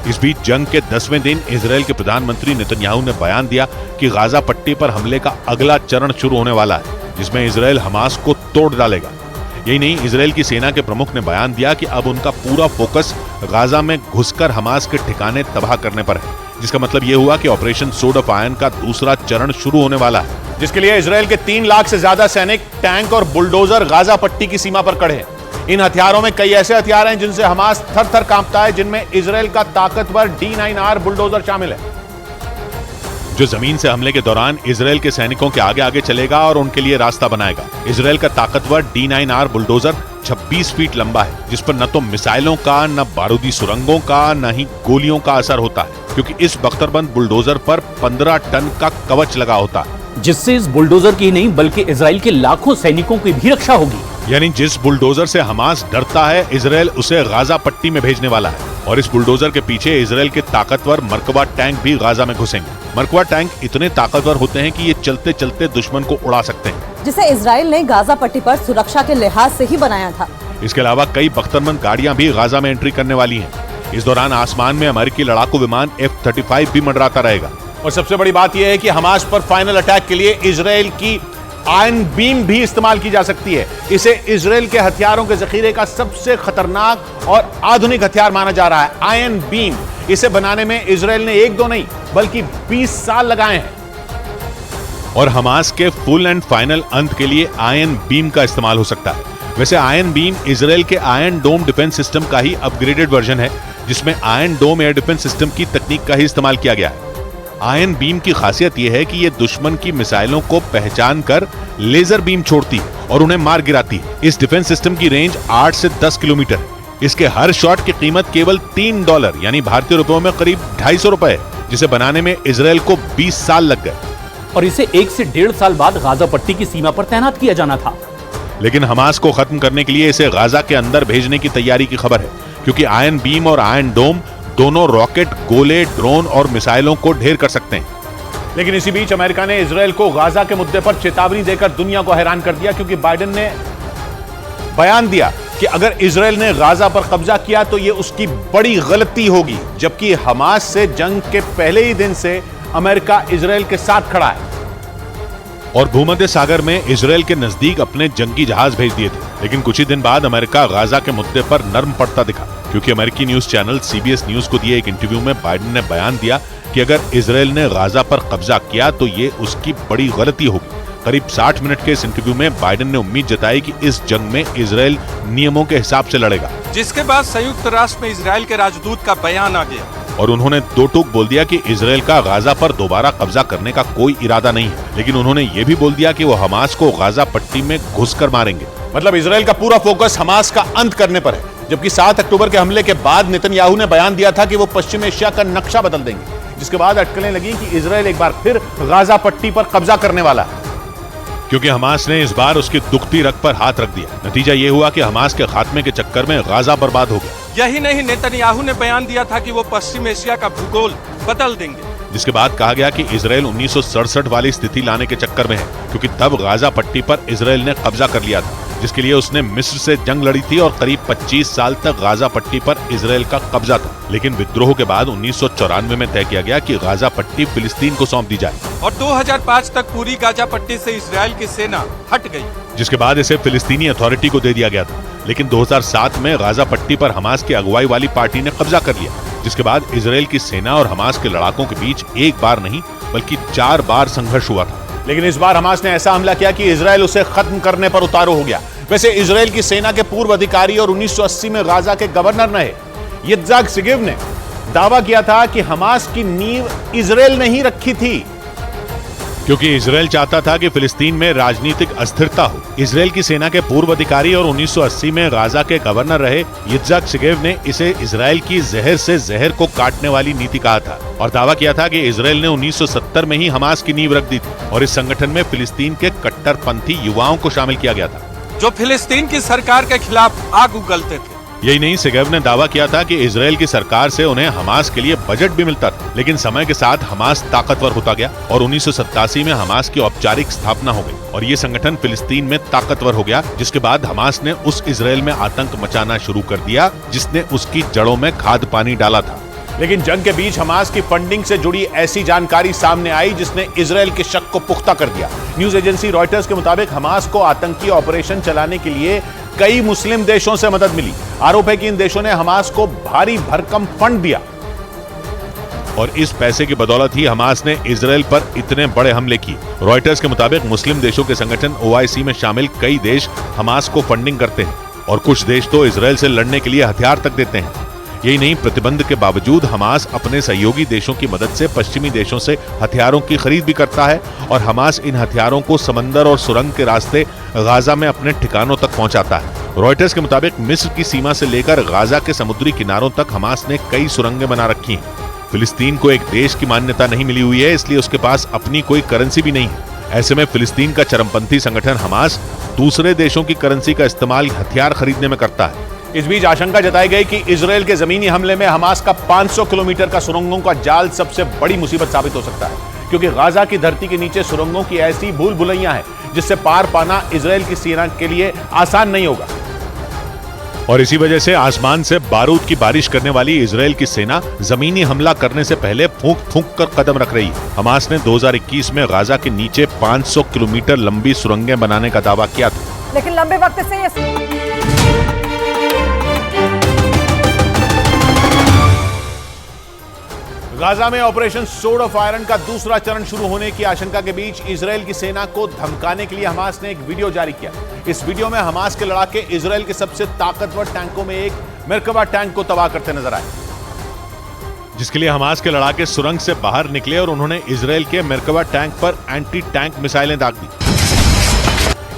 इस बीच जंग के 10वें दिन इजराइल के प्रधानमंत्री नेतन्याहू ने बयान दिया कि गाजा पट्टी पर हमले का अगला चरण शुरू होने वाला है, जिसमें इजराइल हमास को तोड़ डालेगा। यही नहीं, इजराइल की सेना के प्रमुख ने बयान दिया कि अब उनका पूरा फोकस गाजा में घुसकर हमास के ठिकाने तबाह करने पर है, जिसका मतलब यह हुआ कि ऑपरेशन सोर्ड ऑफ आयरन का दूसरा चरण शुरू होने वाला है, जिसके लिए इजराइल के 3 लाख से ज्यादा सैनिक, टैंक और बुलडोजर गाजा पट्टी की सीमा पर खड़े हैं। इन हथियारों में कई ऐसे हथियार हैं जिनसे हमास थर थर कांपता है, जिनमें इजराइल का ताकतवर D9R बुलडोजर शामिल है, जो जमीन से हमले के दौरान इजराइल के सैनिकों के आगे आगे चलेगा और उनके लिए रास्ता बनाएगा। इजराइल का ताकतवर D9R बुलडोजर 26 फीट लंबा है, जिस पर न तो मिसाइलों का, न बारूदी सुरंगों का, न ही गोलियों का असर होता है, क्योंकि इस बख्तरबंद बुलडोजर पर 15 टन का कवच लगा होता है, जिससे इस बुलडोजर की नहीं बल्कि इजराइल के लाखों सैनिकों की भी रक्षा होगी। यानी जिस बुलडोजर से हमास डरता है, इजराइल उसे गाजा पट्टी में भेजने वाला है और इस बुलडोजर के पीछे इजराइल के ताकतवर मरकबा टैंक भी गाजा में घुसेंगे। मरकबा टैंक इतने ताकतवर होते हैं कि ये चलते चलते दुश्मन को उड़ा सकते हैं, जिसे इजराइल ने गाजा पट्टी पर सुरक्षा के लिहाज से ही बनाया था। इसके अलावा कई बख्तरबंद गाड़ियां भी गाजा में एंट्री करने वाली हैं। इस दौरान आसमान में अमेरिकी लड़ाकू विमान F-35 भी मंडराता रहेगा। और सबसे बड़ी बात यह है कि हमास पर फाइनल अटैक के लिए इजराइल की आयरन बीम भी इस्तेमाल की जा सकती है। इसे इजराइल के हथियारों के जखीरे का सबसे खतरनाक और आधुनिक हथियार माना जा रहा है, आयरन बीम। इसे बनाने में इजराइल ने 1-2 नहीं बल्कि 20 साल लगाए हैं। और हमास के फुल एंड फाइनल अंत के लिए आयरन बीम का इस्तेमाल हो सकता है। वैसे आयरन बीम इजराइल के आयरन डोम डिफेंस सिस्टम का ही अपग्रेडेड वर्जन है, जिसमें आयरन डोम एयर डिफेंस सिस्टम की तकनीक का ही इस्तेमाल किया गया है। आयरन बीम की खासियत यह है कि यह दुश्मन की मिसाइलों को पहचान कर लेजर बीम छोड़ती है और उन्हें मार गिराती है। इस डिफेंस सिस्टम की रेंज 8 से 10 किलोमीटर है। इसके हर शॉट की कीमत केवल $3 यानी भारतीय रुपयों में करीब 250 रुपए है, जिसे बनाने में इजराइल को 20 साल लग गए और इसे 1 से 1.5 साल बाद गाजा पट्टी की सीमा पर तैनात किया जाना था। लेकिन हमास को खत्म करने के लिए इसे गाजा के अंदर भेजने की तैयारी की खबर है, क्योंकि आयरन बीम और आयरन डोम दोनों रॉकेट, गोले, ड्रोन और मिसाइलों को ढेर कर सकते हैं। लेकिन इसी बीच अमेरिका ने इजराइल को गाजा के मुद्दे पर चेतावनी देकर दुनिया को हैरान कर दिया, क्योंकि बाइडेन ने बयान दिया कि अगर इजराइल ने गाजा पर कब्जा किया तो यह उसकी बड़ी गलती होगी, जबकि हमास से जंग के पहले ही दिन से अमेरिका इजराइल के साथ खड़ा है और भूमध्य सागर में इजराइल के नजदीक अपने जंगी जहाज भेज दिए थे। लेकिन कुछ ही दिन बाद अमेरिका गाजा के मुद्दे पर नर्म पड़ता दिखा, क्योंकि अमेरिकी न्यूज चैनल CBS न्यूज को दिए एक इंटरव्यू में बाइडेन ने बयान दिया कि अगर इजराइल ने गाजा पर कब्जा किया तो ये उसकी बड़ी गलती होगी। करीब 60 मिनट के इस इंटरव्यू में बाइडेन ने उम्मीद जताई कि इस जंग में इजराइल नियमों के हिसाब से लड़ेगा, जिसके बाद संयुक्त राष्ट्र में इजराइल के राजदूत का बयान आ गया और उन्होंने दो टूक बोल दिया कि इजराइल का गाजा पर दोबारा कब्जा करने का कोई इरादा नहीं है, लेकिन उन्होंने ये भी बोल दिया कि वो हमास को गाजा पट्टी में घुसकर मारेंगे। मतलब इजराइल का पूरा फोकस हमास का अंत करने पर है, जबकि 7 अक्टूबर के हमले के बाद नेतन्याहू ने बयान दिया था कि वो पश्चिम एशिया का नक्शा बदल देंगे, जिसके बाद अटकलें लगी कि इजराइल एक बार फिर गाजा पट्टी पर कब्जा करने वाला है, क्योंकि हमास ने इस बार उसकी दुखती रग पर हाथ रख दिया। नतीजा ये हुआ कि हमास के खात्मे के चक्कर में गाजा बर्बाद हो गया। यही नहीं, नेतन्याहू ने बयान दिया था कि वो पश्चिम एशिया का भूगोल बदल देंगे, जिसके बाद कहा गया कि इजराइल 1967 वाली स्थिति लाने के चक्कर में है, क्योंकि तब गाजा पट्टी पर इजराइल ने कब्जा कर लिया था, जिसके लिए उसने मिस्र से जंग लड़ी थी और करीब 25 साल तक गाजा पट्टी पर इजराइल का कब्जा था। लेकिन विद्रोह के बाद 1994 में तय किया गया कि गाजा पट्टी फिलिस्तीन को सौंप दी जाए और 2005 तक पूरी गाजा पट्टी से इजराइल की सेना हट गई, जिसके बाद इसे फिलिस्तीनी अथॉरिटी को दे दिया गया था। लेकिन 2007 में गाजा पट्टी पर हमास की अगुवाई वाली पार्टी ने कब्जा कर लिया, जिसके बाद इजराइल की सेना और हमास के लड़ाकों के बीच एक बार नहीं बल्कि 4 बार संघर्ष हुआ था। लेकिन इस बार हमास ने ऐसा हमला किया कि इजराइल उसे खत्म करने पर उतारू हो गया। वैसे इजराइल की सेना के पूर्व अधिकारी और 1980 में गाजा के गवर्नर रहे यित्ज़हाक सिगिव ने दावा किया था कि हमास की नींव इजराइल ने ही रखी थी, क्योंकि इजराइल चाहता था कि फिलिस्तीन में राजनीतिक अस्थिरता हो। इजराइल की सेना के पूर्व अधिकारी और 1980 में गाजा के गवर्नर रहे यित्ज़हाक सिगिव ने इसे इजराइल की जहर से जहर को काटने वाली नीति कहा था और दावा किया था कि इजराइल ने 1970 में ही हमास की नींव रख दी थी और इस संगठन में फिलिस्तीन के कट्टरपंथी युवाओं को शामिल किया गया था, जो फिलिस्तीन की सरकार के खिलाफ आग उगलते थे। यही नहीं, सिगेव ने दावा किया था कि इजराइल की सरकार से उन्हें हमास के लिए बजट भी मिलता था, लेकिन समय के साथ हमास ताकतवर होता गया और 1987 में हमास की औपचारिक स्थापना हो गई और ये संगठन फिलिस्तीन में ताकतवर हो गया, जिसके बाद हमास ने उस इजराइल में आतंक मचाना शुरू कर दिया जिसने उसकी जड़ों में खाद पानी डाला था। लेकिन जंग के बीच हमास की फंडिंग से जुड़ी ऐसी जानकारी सामने आई जिसने इजराइल के शक को पुख्ता कर दिया। न्यूज एजेंसी रॉयटर्स के मुताबिक हमास को आतंकी ऑपरेशन चलाने के लिए कई मुस्लिम देशों से मदद मिली। आरोप है कि इन देशों ने हमास को भारी भरकम फंड दिया और इस पैसे की बदौलत ही हमास ने इजराइल पर इतने बड़े हमले किए। रॉयटर्स के मुताबिक मुस्लिम देशों के संगठन OIC में शामिल कई देश हमास को फंडिंग करते हैं और कुछ देश तो इजराइल से लड़ने के लिए हथियार तक देते हैं। यही नहीं, प्रतिबंध के बावजूद हमास अपने सहयोगी देशों की मदद से पश्चिमी देशों से हथियारों की खरीद भी करता है और हमास इन हथियारों को समंदर और सुरंग के रास्ते गाजा में अपने ठिकानों तक पहुंचाता है। रॉयटर्स के मुताबिक मिस्र की सीमा से लेकर गाजा के समुद्री किनारों तक हमास ने कई सुरंगें बना रखी हैं। फिलिस्तीन को एक देश की मान्यता नहीं मिली हुई है, इसलिए उसके पास अपनी कोई करेंसी भी नहीं है। ऐसे में फिलिस्तीन का चरमपंथी संगठन हमास दूसरे देशों की करेंसी का इस्तेमाल हथियार खरीदने में करता है। इस बीच आशंका जताई गई कि इजराइल के जमीनी हमले में हमास का 500 किलोमीटर का सुरंगों का जाल सबसे बड़ी मुसीबत साबित हो सकता है, क्योंकि गाजा की धरती के नीचे सुरंगों की ऐसी भूल भुलैया है जिससे पार पाना इजराइल की सेना के लिए आसान नहीं होगा। और इसी वजह से आसमान से बारूद की बारिश करने वाली इजराइल की सेना जमीनी हमला करने से पहले फूंक फूंक कर कदम रख रही है। हमास ने 2021 में गाजा के नीचे 500 किलोमीटर लंबी सुरंगें बनाने का दावा किया था, लेकिन लंबे वक्त से ये गाजा में ऑपरेशन सोर्ड ऑफ आयरन का दूसरा चरण शुरू होने की आशंका के बीच इजराइल की सेना को धमकाने के लिए हमास ने एक वीडियो जारी किया। इस वीडियो में हमास के लड़ाके इजराइल के सबसे ताकतवर टैंकों में एक मरकबा टैंक को तबाह करते नजर आए, जिसके लिए हमास के लड़ाके सुरंग से बाहर निकले और उन्होंने इजराइल के मरकबा टैंक पर एंटी टैंक मिसाइलें दाग दी।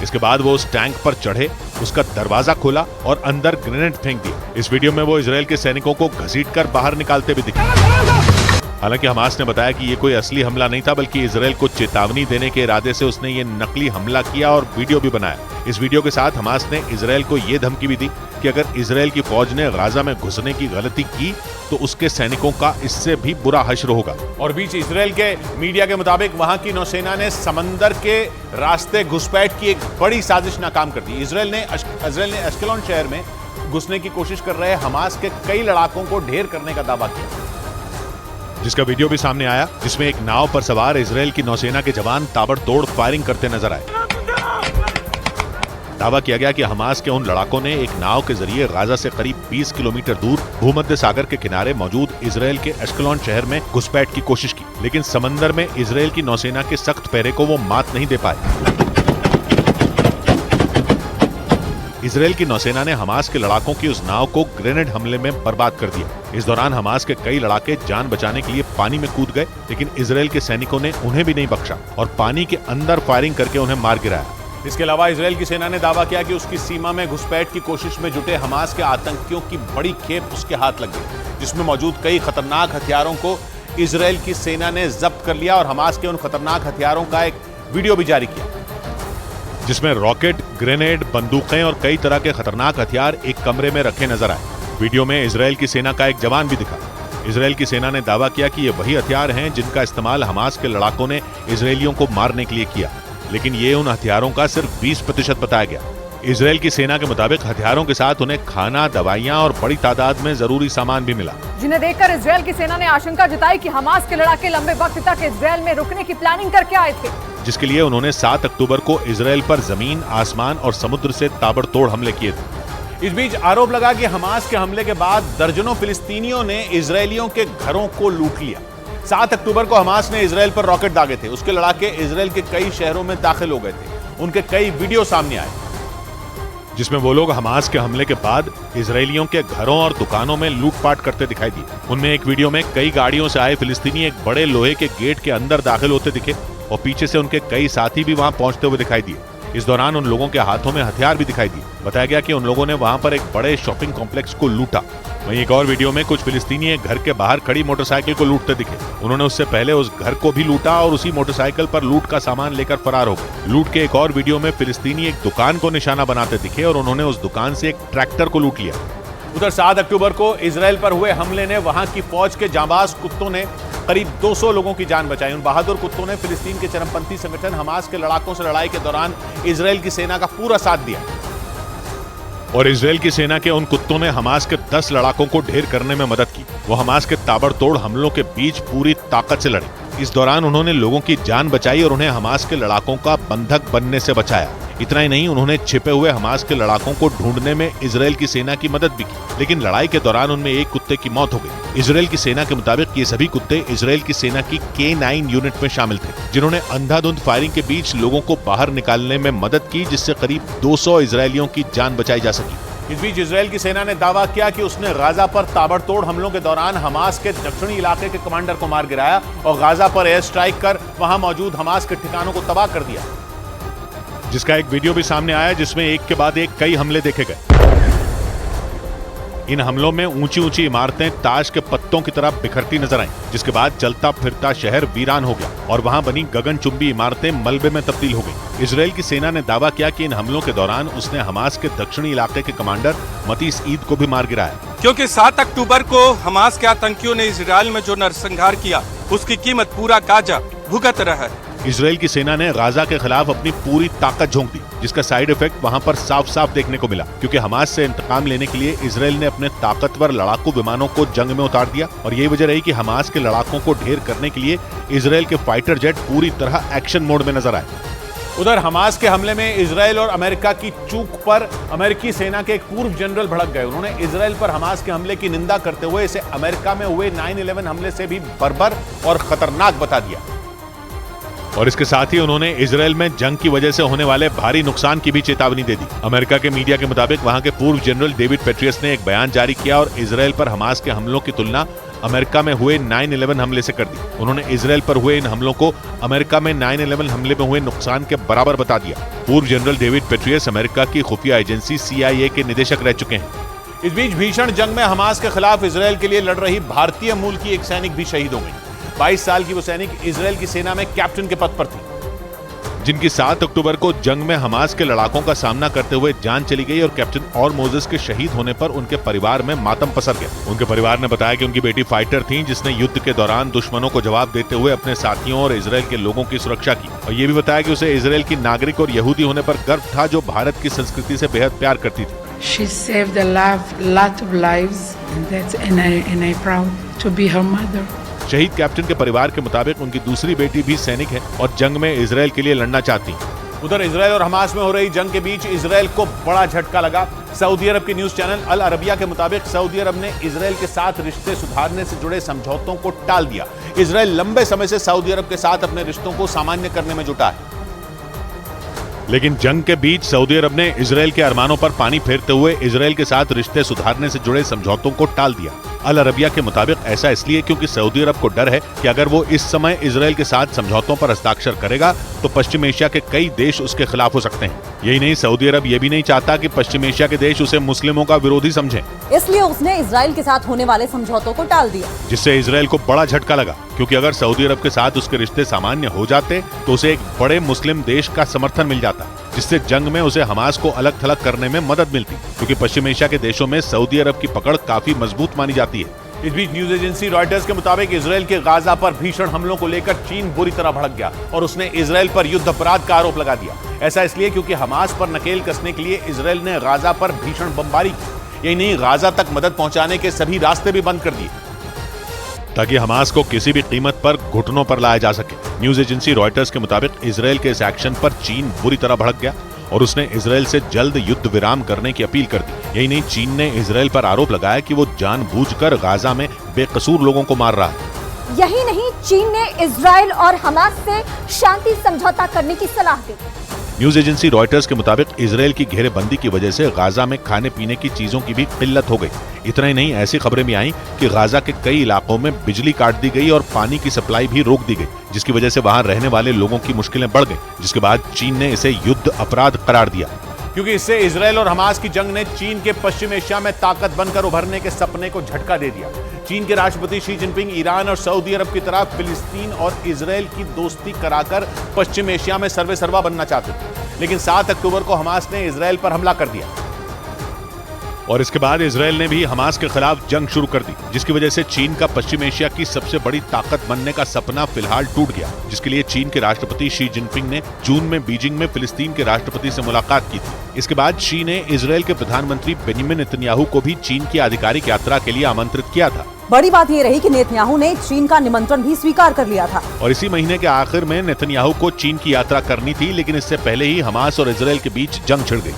इसके बाद वो उस टैंक पर चढ़े, उसका दरवाजा खोला और अंदर ग्रेनेड फेंक दिए। इस वीडियो में वो इजराइल के सैनिकों को घसीटकर बाहर निकालते भी दिखे। हालांकि हमास ने बताया कि ये कोई असली हमला नहीं था, बल्कि इजराइल को चेतावनी देने के इरादे से उसने ये नकली हमला किया और वीडियो भी बनाया। इस वीडियो के साथ हमास ने इजराइल को ये धमकी भी दी कि अगर इजराइल की फौज ने गाजा में घुसने की गलती की तो उसके सैनिकों का इससे भी बुरा हश्र होगा। और बीच इजराइल के मीडिया के मुताबिक वहां की नौसेना ने समंदर के रास्ते घुसपैठ की एक बड़ी साजिश नाकाम कर दी। इजराइल ने अश्केलोन शहर में घुसने की कोशिश कर रहे हमास के कई लड़ाकों को ढेर करने का दावा किया, जिसका वीडियो भी सामने आया, जिसमें एक नाव पर सवार इजराइल की नौसेना के जवान ताबड़तोड़ फायरिंग करते नजर आए। दावा किया गया कि हमास के उन लड़ाकों ने एक नाव के जरिए गाजा से करीब 20 किलोमीटर दूर भूमध्य सागर के किनारे मौजूद इजराइल के एश्केलोन शहर में घुसपैठ की कोशिश की, लेकिन समंदर में इजराइल की नौसेना के सख्त पहरे को वो मात नहीं दे पाए। इजराइल की नौसेना ने हमास के लड़ाकों की उस नाव को ग्रेनेड हमले में बर्बाद कर दिया। इस दौरान हमास के कई लड़ाके जान बचाने के लिए पानी में कूद गए, लेकिन इजराइल के सैनिकों ने उन्हें भी नहीं बख्शा और पानी के अंदर फायरिंग करके उन्हें मार गिराया। इसके अलावा इजराइल की सेना ने दावा किया कि उसकी सीमा में घुसपैठ की कोशिश में जुटे हमास के आतंकियों की बड़ी खेप उसके हाथ लग गई, जिसमें मौजूद कई खतरनाक हथियारों को इजराइल की सेना ने जब्त कर लिया और हमास के उन खतरनाक हथियारों का एक वीडियो भी जारी किया, जिसमें रॉकेट, ग्रेनेड, बंदूकें और कई तरह के खतरनाक हथियार एक कमरे में रखे नजर आए। वीडियो में इजराइल की सेना का एक जवान भी दिखा। इजराइल की सेना ने दावा किया कि ये वही हथियार हैं जिनका इस्तेमाल हमास के लड़ाकों ने इजरायलियों को मारने के लिए किया, लेकिन ये उन हथियारों का सिर्फ 20% बताया गया। इजराइल की सेना के मुताबिक हथियारों के साथ उन्हें खाना, दवाइयां और बड़ी तादाद में जरूरी सामान भी मिला, जिन्हें देखकर इजराइल की सेना ने आशंका जताई कि हमास के लड़ाके लंबे वक्त तक इजराइल में रुकने की प्लानिंग करके आए थे, जिसके लिए उन्होंने 7 अक्टूबर को इजराइल पर जमीन, आसमान और समुद्र से ताबड़तोड़ हमले किए थे। इस बीच आरोप लगा कि हमास के हमले के बाद दर्जनों फिलिस्तीनियों ने इजरायलियों के घरों को लूट लिया। 7 अक्टूबर को हमास ने इजराइल पर रॉकेट दागे थे। उसके लड़ाके इजराइल के कई शहरों में दाखिल हो गए थे। उनके कई वीडियो सामने आए, जिसमें वो लोग हमास के हमले के बाद इजरायलियों के घरों और दुकानों में लूटपाट करते दिखाई दिए। उनमें एक वीडियो में कई गाड़ियों से आए फिलिस्तीनी एक बड़े लोहे के गेट के अंदर दाखिल होते दिखे और पीछे से उनके कई साथी भी वहां पहुंचते हुए दिखाई दिए। इस दौरान उन लोगों के हाथों में हथियार भी दिखाई दिए। बताया गया कि उन लोगों ने वहां पर एक बड़े शॉपिंग कॉम्प्लेक्स को लूटा। वहीं एक और वीडियो में कुछ फिलिस्तीनी एक घर के बाहर खड़ी मोटरसाइकिल को लूटते दिखे। उन्होंने उससे पहले उस घर को भी लूटा और उसी मोटरसाइकिल पर लूट का सामान लेकर फरार हो गए। लूट के एक और वीडियो में फिलिस्तीनी एक दुकान को निशाना बनाते दिखे और उन्होंने उस दुकान से एक ट्रैक्टर को लूट लिया। उधर 7 अक्टूबर को इजराइल पर हुए हमले ने वहां की फौज के जांबाज कुत्तों ने करीब 200 लोगों की जान बचाई। उन बहादुर कुत्तों ने फिलिस्तीन के चरमपंथी संगठन हमास के लड़ाकों से लड़ाई के दौरान इजराइल की सेना का पूरा साथ दिया और इजराइल की सेना के उन कुत्तों ने हमास के 10 लड़ाकों को ढेर करने में मदद की। वो हमास के ताबड़तोड़ हमलों के बीच पूरी ताकत से लड़े। इस दौरान उन्होंने लोगों की जान बचाई और उन्हें हमास के लड़ाकों का बंधक बनने से बचाया। इतना ही नहीं, उन्होंने छिपे हुए हमास के लड़ाकों को ढूंढने में इजराइल की सेना की मदद भी की, लेकिन लड़ाई के दौरान उनमें एक कुत्ते की मौत हो गई। इजराइल की सेना के मुताबिक ये सभी कुत्ते इजराइल की सेना की K9 यूनिट में शामिल थे, जिन्होंने अंधाधुंध फायरिंग के बीच लोगों को बाहर निकालने में मदद की, जिससे करीब 200 इजरायलियों की जान बचाई जा सकी। इस बीच इजराइल की सेना ने दावा किया कि उसने गाजा पर ताबड़तोड़ हमलों के दौरान हमास के दक्षिणी इलाके के कमांडर को मार गिराया और गाजा पर एयर स्ट्राइक कर वहां मौजूद हमास के ठिकानों को तबाह कर दिया, जिसका एक वीडियो भी सामने आया जिसमें एक के बाद एक कई हमले देखे गए। इन हमलों में ऊंची ऊंची इमारतें ताश के पत्तों की तरह बिखरती नजर आईं, जिसके बाद चलता फिरता शहर वीरान हो गया और वहां बनी गगनचुंबी इमारतें मलबे में तब्दील हो गई। इजराइल की सेना ने दावा किया कि इन हमलों के दौरान उसने हमास के दक्षिणी इलाके के कमांडर मतीस ईद को भी मार गिराया, क्योंकि 7 अक्टूबर को हमास के आतंकियों ने इजराइल में जो नरसंहार किया उसकी कीमत पूरा गाजा भुगत रहा है। इजराइल की सेना ने गाजा के खिलाफ अपनी पूरी ताकत झोंक दी, जिसका साइड इफेक्ट वहां पर साफ साफ देखने को मिला, क्योंकि हमास से इंतकाम लेने के लिए इजराइल ने अपने ताकतवर लड़ाकू विमानों को जंग में उतार दिया और यही वजह रही कि हमास के लड़ाकों को ढेर करने के लिए इजराइल के फाइटर जेट पूरी तरह एक्शन मोड में नजर आए। उधर हमास के हमले में इजराइल और अमेरिका की चूक पर अमेरिकी सेना के एक पूर्व जनरल भड़क गए। उन्होंने इजराइल पर हमास के हमले की निंदा करते हुए इसे अमेरिका में हुए 9/11 हमले से भी बर्बर और खतरनाक बता दिया और इसके साथ ही उन्होंने इजराइल में जंग की वजह से होने वाले भारी नुकसान की भी चेतावनी दे दी। अमेरिका के मीडिया के मुताबिक वहां के पूर्व जनरल डेविड पेट्रियस ने एक बयान जारी किया और इजराइल पर हमास के हमलों की तुलना अमेरिका में हुए 9/11 हमले से कर दी। उन्होंने इजराइल पर हुए इन हमलों को अमेरिका में 9/11 हमले में हुए नुकसान के बराबर बता दिया। पूर्व जनरल डेविड पेट्रियस अमेरिका की खुफिया एजेंसी CIA के निदेशक रह चुके हैं। इस बीच भीषण जंग में हमास के खिलाफ इजराइल के लिए लड़ रही भारतीय मूल की एक सैनिक भी शहीद हो गई। 22 साल की वो सैनिक इजराइल की सेना में कैप्टन के पद पर थी, जिनकी 7 अक्टूबर को जंग में हमास के लड़ाकों का सामना करते हुए जान चली गई और कैप्टन और मोजेस के शहीद होने पर उनके परिवार में मातम पसर गया। उनके परिवार ने बताया कि उनकी बेटी फाइटर थी, जिसने युद्ध के दौरान दुश्मनों को जवाब देते हुए अपने साथियों और इजराइल के लोगों की सुरक्षा की और ये भी बताया कि उसे इजराइल की नागरिक और यहूदी होने पर गर्व था, जो भारत की संस्कृति से बेहद प्यार करती थी। She saved a lot of lives, and I'm proud to be her mother. शहीद कैप्टन के परिवार के मुताबिक उनकी दूसरी बेटी भी सैनिक है और जंग में इजराइल के लिए लड़ना चाहती। उधर इजरायल और हमास में हो रही जंग के बीच इजरायल को बड़ा झटका लगा। सऊदी अरब के न्यूज चैनल अल अरबिया के मुताबिक सऊदी अरब ने इजरायल के साथ रिश्ते सुधारने से जुड़े समझौतों को टाल दिया। इजरायल लंबे समय से सऊदी अरब के साथ अपने रिश्तों को सामान्य करने में जुटा है, लेकिन जंग के बीच सऊदी अरब ने इजरायल के अरमानों पर पानी फेरते हुए इजरायल के साथ रिश्ते सुधारने से जुड़े समझौतों को टाल दिया। अल अरबिया के मुताबिक ऐसा इसलिए क्योंकि सऊदी अरब को डर है कि अगर वो इस समय इजरायल के साथ समझौतों पर हस्ताक्षर करेगा तो पश्चिम एशिया के कई देश उसके खिलाफ हो सकते हैं। यही नहीं, सऊदी अरब ये भी नहीं चाहता कि पश्चिम एशिया के देश उसे मुस्लिमों का विरोधी समझें, इसलिए उसने इजरायल के साथ होने वाले समझौतों को टाल दिया, जिससे इजरायल को बड़ा झटका लगा। क्योंकि अगर सऊदी अरब के साथ उसके रिश्ते सामान्य हो जाते तो उसे एक बड़े मुस्लिम देश का समर्थन मिल जाता, जिससे जंग में उसे हमास को अलग थलग करने में मदद मिलती, क्योंकि पश्चिम एशिया के देशों में सऊदी अरब की पकड़ काफी मजबूत मानी जाती है। इस बीच न्यूज एजेंसी रॉयटर्स के मुताबिक इजरायल के गाजा पर भीषण हमलों को लेकर चीन बुरी तरह भड़क गया और उसने इजरायल पर युद्ध अपराध का आरोप लगा दिया। ऐसा इसलिए क्योंकि हमास पर नकेल कसने के लिए इजरायल ने गाजा पर भीषण बमबारी की। यही नहीं, गाजा तक मदद पहुंचाने के सभी रास्ते भी बंद कर दिए ताकि हमास को किसी भी कीमत पर घुटनों पर लाया जा सके। न्यूज एजेंसी रॉयटर्स के मुताबिक इजरायल के इस एक्शन पर चीन बुरी तरह भड़क गया और उसने इजरायल से जल्द युद्ध विराम करने की अपील कर दी। यही नहीं, चीन ने इजरायल पर आरोप लगाया कि वो जानबूझकर गाजा में बेकसूर लोगों को मार रहा है। यही नहीं, चीन ने इजरायल और हमास से शांति समझौता करने की सलाह दी। न्यूज एजेंसी रॉयटर्स के मुताबिक इजरायल की घेरेबंदी की वजह से गाजा में खाने पीने की चीजों की भी किल्लत हो गई। इतना ही नहीं, ऐसी खबरें भी आईं कि गाजा के कई इलाकों में बिजली काट दी गई और पानी की सप्लाई भी रोक दी गई, जिसकी वजह से वहां रहने वाले लोगों की मुश्किलें बढ़ गई, जिसके बाद चीन ने इसे युद्ध अपराध करार दिया। क्योंकि इससे इजरायल और हमास की जंग ने चीन के पश्चिम एशिया में ताकत बनकर उभरने के सपने को झटका दे दिया। चीन के राष्ट्रपति शी जिनपिंग ईरान और सऊदी अरब की तरह फिलिस्तीन और इजरायल की दोस्ती कराकर पश्चिम एशिया में सर्वेसर्वा बनना चाहते थे, लेकिन 7 अक्टूबर को हमास ने इजरायल पर हमला कर दिया और इसके बाद इजरायल ने भी हमास के खिलाफ जंग शुरू कर दी, जिसकी वजह से चीन का पश्चिम एशिया की सबसे बड़ी ताकत बनने का सपना फिलहाल टूट गया, जिसके लिए चीन के राष्ट्रपति शी जिनपिंग ने जून में बीजिंग में फिलिस्तीन के राष्ट्रपति से मुलाकात की थी। इसके बाद शी ने इजरायल के प्रधानमंत्री बेंजामिन नेतन्याहू को भी चीन की आधिकारिक यात्रा के लिए आमंत्रित किया था। बड़ी बात ये रही कि नेतन्याहू ने चीन का निमंत्रण भी स्वीकार कर लिया था और इसी महीने के आखिर में नेतन्याहू को चीन की यात्रा करनी थी, लेकिन इससे पहले ही हमास और इजरायल के बीच जंग छिड़ गई।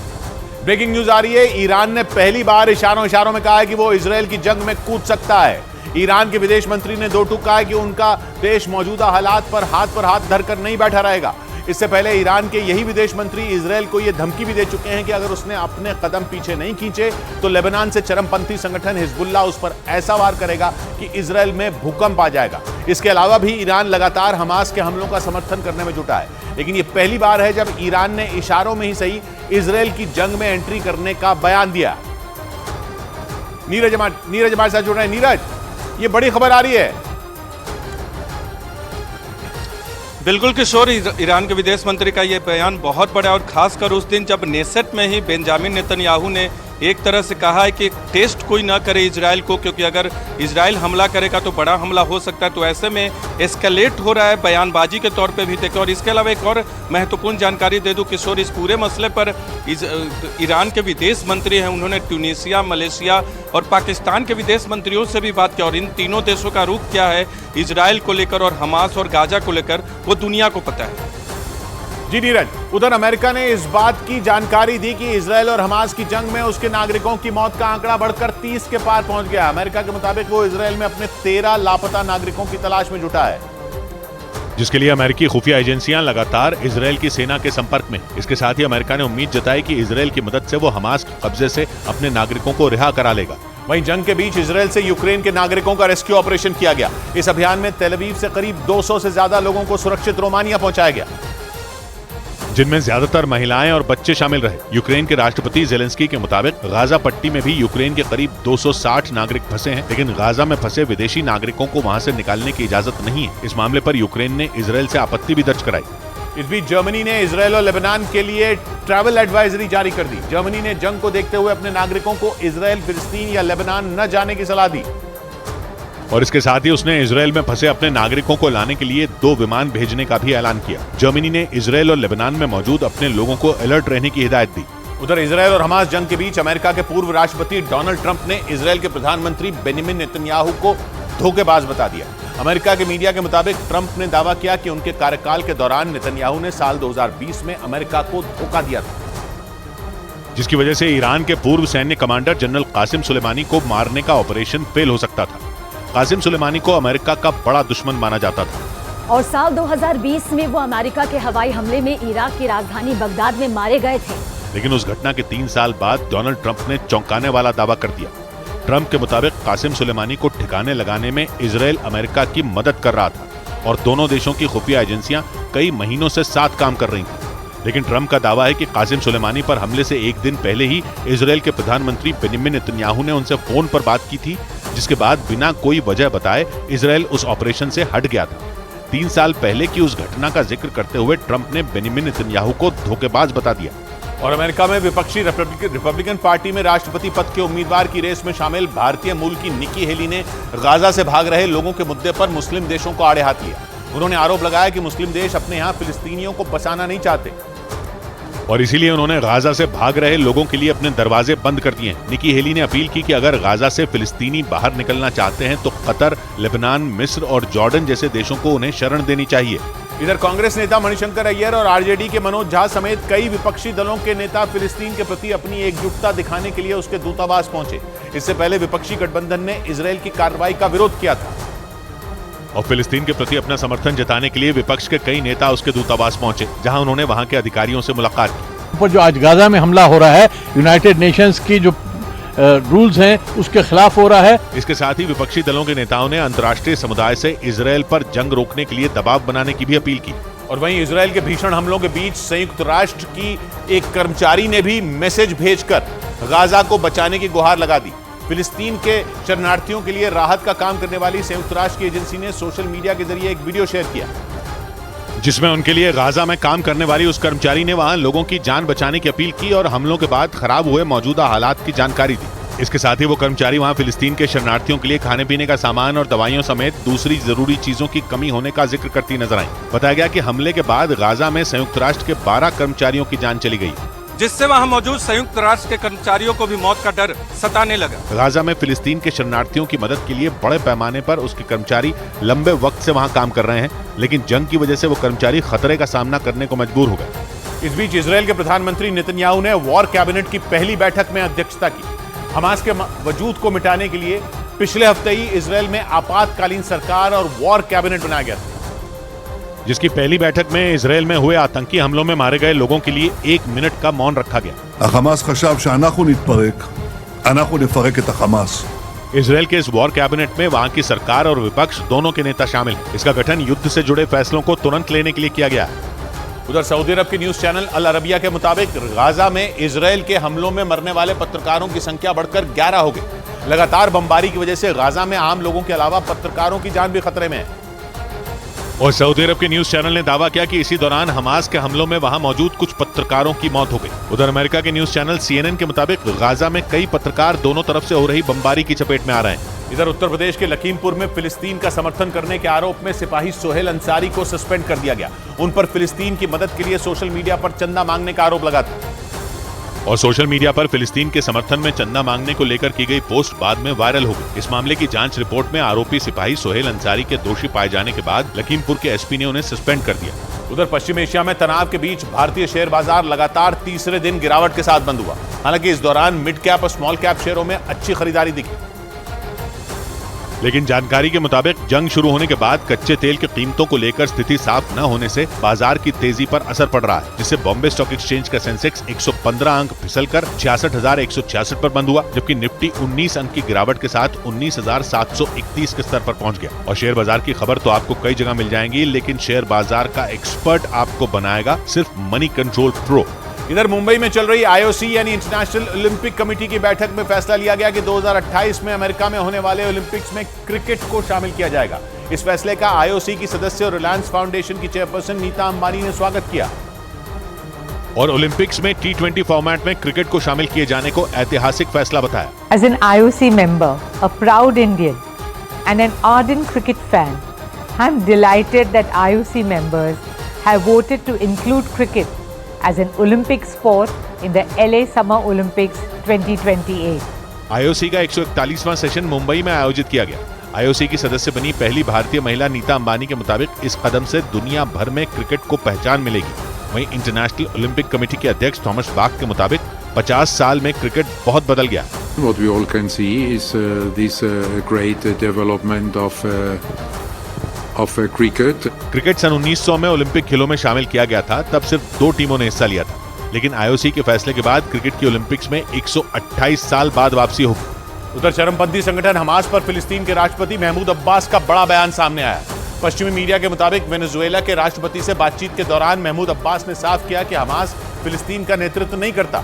ब्रेकिंग न्यूज आ रही है, ईरान ने पहली बार इशारों में कहा है कि वो इजरायल की जंग में कूद सकता है। ईरान के विदेश मंत्री ने दो टूक कहा है कि उनका देश मौजूदा हालात पर हाथ धरकर नहीं बैठा रहेगा। इससे पहले ईरान के यही विदेश मंत्री इजरायल को यह धमकी भी दे चुके हैं कि अगर उसने अपने कदम पीछे नहीं खींचे तो लेबनान से चरमपंथी संगठन हिजबुल्लाह उस पर ऐसा वार करेगा कि इजरायल में भूकंप आ जाएगा। इसके अलावा भी ईरान लगातार हमास के हमलों का समर्थन करने में जुटा है, लेकिन ये पहली बार है जब ईरान ने इशारों में ही सही इजरायल की जंग में एंट्री करने का बयान दिया। नीरज हमारे साथ जुड़ रहे हैं। नीरज, ये बड़ी खबर आ रही है। बिल्कुल किशोर, ईरान के विदेश मंत्री का ये बयान बहुत बड़ा और खासकर उस दिन जब नेसेट में ही बेंजामिन नेतन्याहू ने एक तरह से कहा है कि टेस्ट कोई ना करे इजरायल को, क्योंकि अगर इजरायल हमला करेगा तो बड़ा हमला हो सकता है। तो ऐसे में एस्केलेट हो रहा है बयानबाजी के तौर पे भी देखें। और इसके अलावा एक और महत्वपूर्ण जानकारी दे दूं किशोर, इस पूरे मसले पर ईरान के विदेश मंत्री हैं, उन्होंने ट्यूनीशिया, मलेशिया और पाकिस्तान के विदेश मंत्रियों से भी बात की और इन तीनों देशों का रुख क्या है इजरायल को लेकर और हमास और गाजा को लेकर वो दुनिया को पता है। जी नीरज, उधर अमेरिका ने इस बात की जानकारी दी कि इजरायल और हमास की जंग में उसके नागरिकों की मौत का आंकड़ा बढ़कर 30 के पार पहुंच गया। अमेरिका के मुताबिक वो इजरायल में अपने 13 लापता नागरिकों की तलाश में जुटा है, जिसके लिए अमेरिकी खुफिया एजेंसियां लगातार इजरायल की सेना के संपर्क में। इसके साथ ही अमेरिका ने उम्मीद जताई कि इजरायल की मदद से वो हमास के कब्जे से अपने नागरिकों को रिहा करा लेगा। वहीं जंग के बीच इजरायल से यूक्रेन के नागरिकों का रेस्क्यू ऑपरेशन किया गया। इस अभियान में तेल अवीव से करीब 200 से ज्यादा लोगों को सुरक्षित रोमानिया पहुंचाया गया, जिनमें ज्यादातर महिलाएं और बच्चे शामिल रहे। यूक्रेन के राष्ट्रपति जेलेंस्की के मुताबिक गाजा पट्टी में भी यूक्रेन के करीब 260 नागरिक फंसे हैं, लेकिन गाजा में फंसे विदेशी नागरिकों को वहां से निकालने की इजाजत नहीं है। इस मामले पर यूक्रेन ने इजरायल से आपत्ति भी दर्ज कराई। इस बीच जर्मनी ने इजरायल और लेबनान के लिए ट्रैवल एडवाइजरी जारी कर दी। जर्मनी ने जंग को देखते हुए अपने नागरिकों को इजरायल, फिलिस्तीन या लेबनान न जाने की सलाह दी और इसके साथ ही उसने इजरायल में फंसे अपने नागरिकों को लाने के लिए 2 विमान भेजने का भी ऐलान किया। जर्मनी ने इजरायल और लेबनान में मौजूद अपने लोगों को अलर्ट रहने की हिदायत दी। उधर इजरायल और हमास जंग के बीच अमेरिका के पूर्व राष्ट्रपति डोनाल्ड ट्रंप ने इजरायल के प्रधानमंत्री बेंजामिन नेतन्याहू को धोखेबाज बता दिया। अमेरिका के मीडिया के मुताबिक ट्रंप ने दावा किया कि उनके कार्यकाल के दौरान नेतन्याहू ने साल 2020 में अमेरिका को धोखा दिया था, जिसकी वजह से ईरान के पूर्व सैन्य कमांडर जनरल कासिम सुलेमानी को मारने का ऑपरेशन फेल हो सकता था। कासिम सुलेमानी को अमेरिका का बड़ा दुश्मन माना जाता था और साल 2020 में वो अमेरिका के हवाई हमले में इराक की राजधानी बगदाद में मारे गए थे। लेकिन उस घटना के 3 साल बाद डोनाल्ड ट्रंप ने चौंकाने वाला दावा कर दिया। ट्रंप के मुताबिक कासिम सुलेमानी को ठिकाने लगाने में इजराइल अमेरिका की मदद कर रहा था और दोनों देशों की खुफिया एजेंसियां कई महीनों से साथ काम कर रही थी। लेकिन ट्रंप का दावा है कि कासिम सुलेमानी पर हमले से एक दिन पहले ही इजराइल के प्रधानमंत्री बेंजामिन नेतन्याहू ने उनसे फोन पर बात की थी, जिसके बाद बिना कोई वजह बताए इजराइल उस ऑपरेशन से हट गया था। 3 साल पहले की उस घटना का जिक्र करते हुए ट्रंप ने बेंजामिन नेतन्याहू को धोखेबाज बता दिया। और अमेरिका में विपक्षी रिपब्लिकन पार्टी में राष्ट्रपति पद के उम्मीदवार की रेस में शामिल भारतीय मूल की निकी हेली ने गाजा से भाग रहे लोगों के मुद्दे पर मुस्लिम देशों को आड़े हाथ लिया। उन्होंने आरोप लगाया कि मुस्लिम देश अपने यहां फिलिस्तीनियों को बसाना नहीं चाहते और इसीलिए उन्होंने गाजा से भाग रहे लोगों के लिए अपने दरवाजे बंद कर दिए। निकी हेली ने अपील की कि अगर गाजा से फिलिस्तीनी बाहर निकलना चाहते हैं तो कतर, लेबनान, मिस्र और जॉर्डन जैसे देशों को उन्हें शरण देनी चाहिए। इधर कांग्रेस नेता मणिशंकर अय्यर और आरजेडी के मनोज झा समेत कई विपक्षी दलों के नेता फिलिस्तीन के प्रति अपनी एकजुटता दिखाने के लिए उसके दूतावास पहुंचे। इससे पहले विपक्षी गठबंधन ने इजरायल की कार्रवाई का विरोध किया था और फिलिस्तीन के प्रति अपना समर्थन जताने के लिए विपक्ष के कई नेता उसके दूतावास पहुंचे, जहां उन्होंने वहां के अधिकारियों से मुलाकात की। पर जो आज गाजा में हमला हो रहा है, यूनाइटेड नेशंस की जो रूल्स हैं उसके खिलाफ हो रहा है। इसके साथ ही विपक्षी दलों के नेताओं ने अंतर्राष्ट्रीय समुदाय से इजरायल पर जंग रोकने के लिए दबाव बनाने की भी अपील की। और वहीं इजरायल के भीषण हमलों के बीच संयुक्त राष्ट्र की एक कर्मचारी ने भी मैसेज भेजकर गाजा को बचाने की गुहार लगा दी। फिलिस्तीन के शरणार्थियों के लिए राहत का काम करने वाली संयुक्त राष्ट्र की एजेंसी ने सोशल मीडिया के जरिए एक वीडियो शेयर किया, जिसमें उनके लिए गाजा में काम करने वाली उस कर्मचारी ने वहां लोगों की जान बचाने की अपील की और हमलों के बाद खराब हुए मौजूदा हालात की जानकारी दी। इसके साथ ही वो कर्मचारी वहां फिलिस्तीन के शरणार्थियों के लिए खाने पीने का सामान और दवाइयों समेत दूसरी जरूरी चीजों की कमी होने का जिक्र करती नजर आई। बताया गया कि हमले के बाद गाजा में संयुक्त राष्ट्र के 12 कर्मचारियों की जान चली गई, जिससे वहां मौजूद संयुक्त राष्ट्र के कर्मचारियों को भी मौत का डर सताने लगा। गाजा में फिलिस्तीन के शरणार्थियों की मदद के लिए बड़े पैमाने पर उसके कर्मचारी लंबे वक्त से वहां काम कर रहे हैं, लेकिन जंग की वजह से वो कर्मचारी खतरे का सामना करने को मजबूर हो गए। इस बीच इजरायल के प्रधानमंत्री नेतन्याहू ने वॉर कैबिनेट की पहली बैठक में अध्यक्षता की। हमास के वजूद को मिटाने के लिए पिछले हफ्ते ही इजरायल में आपातकालीन सरकार और वॉर कैबिनेट बनाया गया था, जिसकी पहली बैठक में इजरायल में हुए आतंकी हमलों में मारे गए लोगों के लिए 1 मिनट का मौन रखा गया। החמאס חשב שאנחנו נתפרק, אנחנו נפרק את החמאस। इजरायल के इस वॉर कैबिनेट में वहां की सरकार और विपक्ष दोनों के नेता शामिल हैं। इसका गठन युद्ध से जुड़े फैसलों को तुरंत लेने के लिए किया गया है। उधर सऊदी अरब के न्यूज चैनल अल अरबिया के मुताबिक गाजा में इजरायल के हमलों में मरने वाले पत्रकारों की संख्या बढ़कर 11 हो गई। लगातार बमबारी की वजह से गाजा में आम लोगों के अलावा पत्रकारों की जान भी खतरे में है। और सऊदी अरब के न्यूज चैनल ने दावा किया कि इसी दौरान हमास के हमलों में वहां मौजूद कुछ पत्रकारों की मौत हो गई। उधर अमेरिका के न्यूज चैनल CNN के मुताबिक गाजा में कई पत्रकार दोनों तरफ से हो रही बमबारी की चपेट में आ रहे हैं। इधर उत्तर प्रदेश के लखीमपुर में फिलिस्तीन का समर्थन करने के आरोप में सिपाही सोहेल अंसारी को सस्पेंड कर दिया गया। उन पर फिलिस्तीन की मदद के लिए सोशल मीडिया पर चंदा मांगने का आरोप लगा था और सोशल मीडिया पर फिलिस्तीन के समर्थन में चंदा मांगने को लेकर की गई पोस्ट बाद में वायरल हो गई। इस मामले की जांच रिपोर्ट में आरोपी सिपाही सोहेल अंसारी के दोषी पाए जाने के बाद लखीमपुर के एसपी ने उन्हें सस्पेंड कर दिया। उधर पश्चिम एशिया में तनाव के बीच भारतीय शेयर बाजार लगातार तीसरे दिन गिरावट के साथ बंद हुआ। हालांकि इस दौरान मिड कैप और स्मॉल कैप शेयरों में अच्छी खरीदारी दिखी, लेकिन जानकारी के मुताबिक जंग शुरू होने के बाद कच्चे तेल की कीमतों को लेकर स्थिति साफ न होने से बाजार की तेजी पर असर पड़ रहा है, जिससे बॉम्बे स्टॉक एक्सचेंज का सेंसेक्स 115 अंक फिसलकर 66,166 पर बंद हुआ, जबकि निफ्टी 19 अंक की गिरावट के साथ 19,731 के स्तर पर पहुंच गया। और शेयर बाजार की खबर तो आपको कई जगह मिल जाएंगी, लेकिन शेयर बाजार का एक्सपर्ट आपको बनाएगा सिर्फ मनी कंट्रोल प्रो। इधर मुंबई में चल रही IOC यानी इंटरनेशनल ओलंपिक कमेटी की बैठक में फैसला लिया गया कि 2028 में अमेरिका में होने वाले ओलंपिक्स में क्रिकेट को शामिल किया जाएगा। इस फैसले का IOC की सदस्य और रिलायंस फाउंडेशन की चेयरपर्सन नीता अंबानी ने स्वागत किया और ओलंपिक्स में T20 फॉर्मेट में क्रिकेट को शामिल किए जाने को ऐतिहासिक फैसला बताया। As an IOC member, a proud Indian and an ardent cricket fan, I am delighted that IOC members have voted to include cricket as an Olympic sport in the LA Summer Olympics 2028. IOC का 141वां session Mumbai में आयोजित किया गया। IOC की सदस्य बनी पहली भारतीय महिला नीता अंबानी के मुताबिक इस कदम से दुनिया भर में क्रिकेट को पहचान मिलेगी। वहीं इंटरनेशनल ओलंपिक कमेटी के अध्यक्ष थॉमस बाक के मुताबिक 50 साल में क्रिकेट बहुत बदल गया। What we all can see is this great development of cricket. Cricket सन 1900 में ओलंपिक खेलों में शामिल किया गया था, तब सिर्फ 2 टीमों ने हिस्सा लिया था, लेकिन आईओसी के फैसले के बाद क्रिकेट की ओलंपिक्स में 128 साल बाद वापसी होगी। उधर चरमपंथी संगठन हमास पर फिलिस्तीन के राष्ट्रपति महमूद अब्बास का बड़ा बयान सामने आया। पश्चिमी मीडिया के मुताबिक वेनेजुएला के राष्ट्रपति से बातचीत के दौरान महमूद अब्बास ने साफ किया कि हमास फिलिस्तीन का नेतृत्व नहीं करता।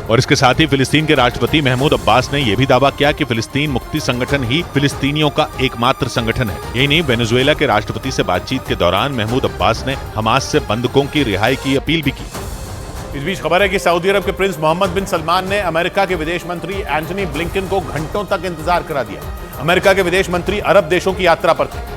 और इसके साथ ही फिलिस्तीन के राष्ट्रपति महमूद अब्बास ने यह भी दावा किया कि फिलिस्तीन मुक्ति संगठन ही फिलिस्तीनियों का एकमात्र संगठन है। यही नहीं, वेनेजुएला के राष्ट्रपति से बातचीत के दौरान महमूद अब्बास ने हमास से बंधकों की रिहाई की अपील भी की। इस बीच खबर है कि सऊदी अरब के प्रिंस मोहम्मद बिन सलमान ने अमेरिका के विदेश मंत्री एंटनी ब्लिंकन को घंटों तक इंतजार करा दिया। अमेरिका के विदेश मंत्री अरब देशों की यात्रा पर थे।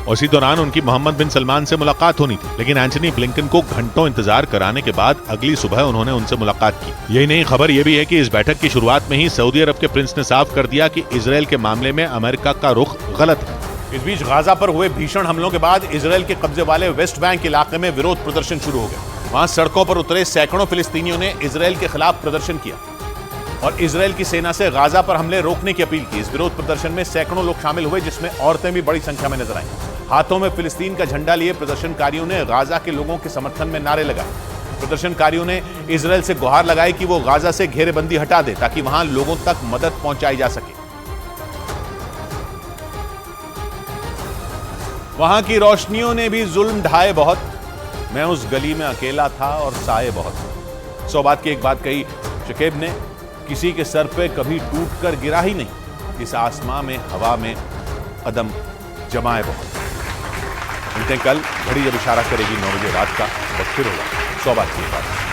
उसी दौरान उनकी मोहम्मद बिन सलमान से मुलाकात होनी थी, लेकिन एंटनी ब्लिंकन को घंटों इंतजार कराने के बाद अगली सुबह उन्होंने उनसे मुलाकात की। यही नहीं, खबर यह भी है कि इस बैठक की शुरुआत में ही सऊदी अरब के प्रिंस ने साफ कर दिया कि इजरायल के मामले में अमेरिका का रुख गलत है। इस बीच गाजा पर हुए भीषण हमलों के बाद इजरायल के कब्जे वाले वेस्ट बैंक इलाके में विरोध प्रदर्शन शुरू हो गया। वहां सड़कों पर उतरे सैकड़ों फिलिस्तीनियों ने इजरायल के खिलाफ प्रदर्शन किया और इजरायल की सेना से गाजा पर हमले रोकने की अपील की। इस विरोध प्रदर्शन में सैकड़ों लोग शामिल हुए, जिसमें औरतें भी बड़ी संख्या में नजर आईं। हाथों में फिलिस्तीन का झंडा लिए प्रदर्शनकारियों ने गाजा के लोगों के समर्थन में नारे लगाए। प्रदर्शनकारियों ने इजरायल से गुहार लगाई कि वो गाजा से घेरेबंदी हटा दे ताकि वहां लोगों तक मदद पहुंचाई जा सके। वहां की रोशनियों ने भी जुल्म ढाए बहुत, मैं उस गली में अकेला था और साए बहुत। 100 बात की एक बात कही शकीब ने, किसी के सर पे कभी टूट कर गिरा ही नहीं, इस आसमां में हवा में कदम जमाए बहुत। मिलते हैं कल, घड़ी जब इशारा करेगी 9 बजे रात का, वक्त फिर होगा 100 बात की बात।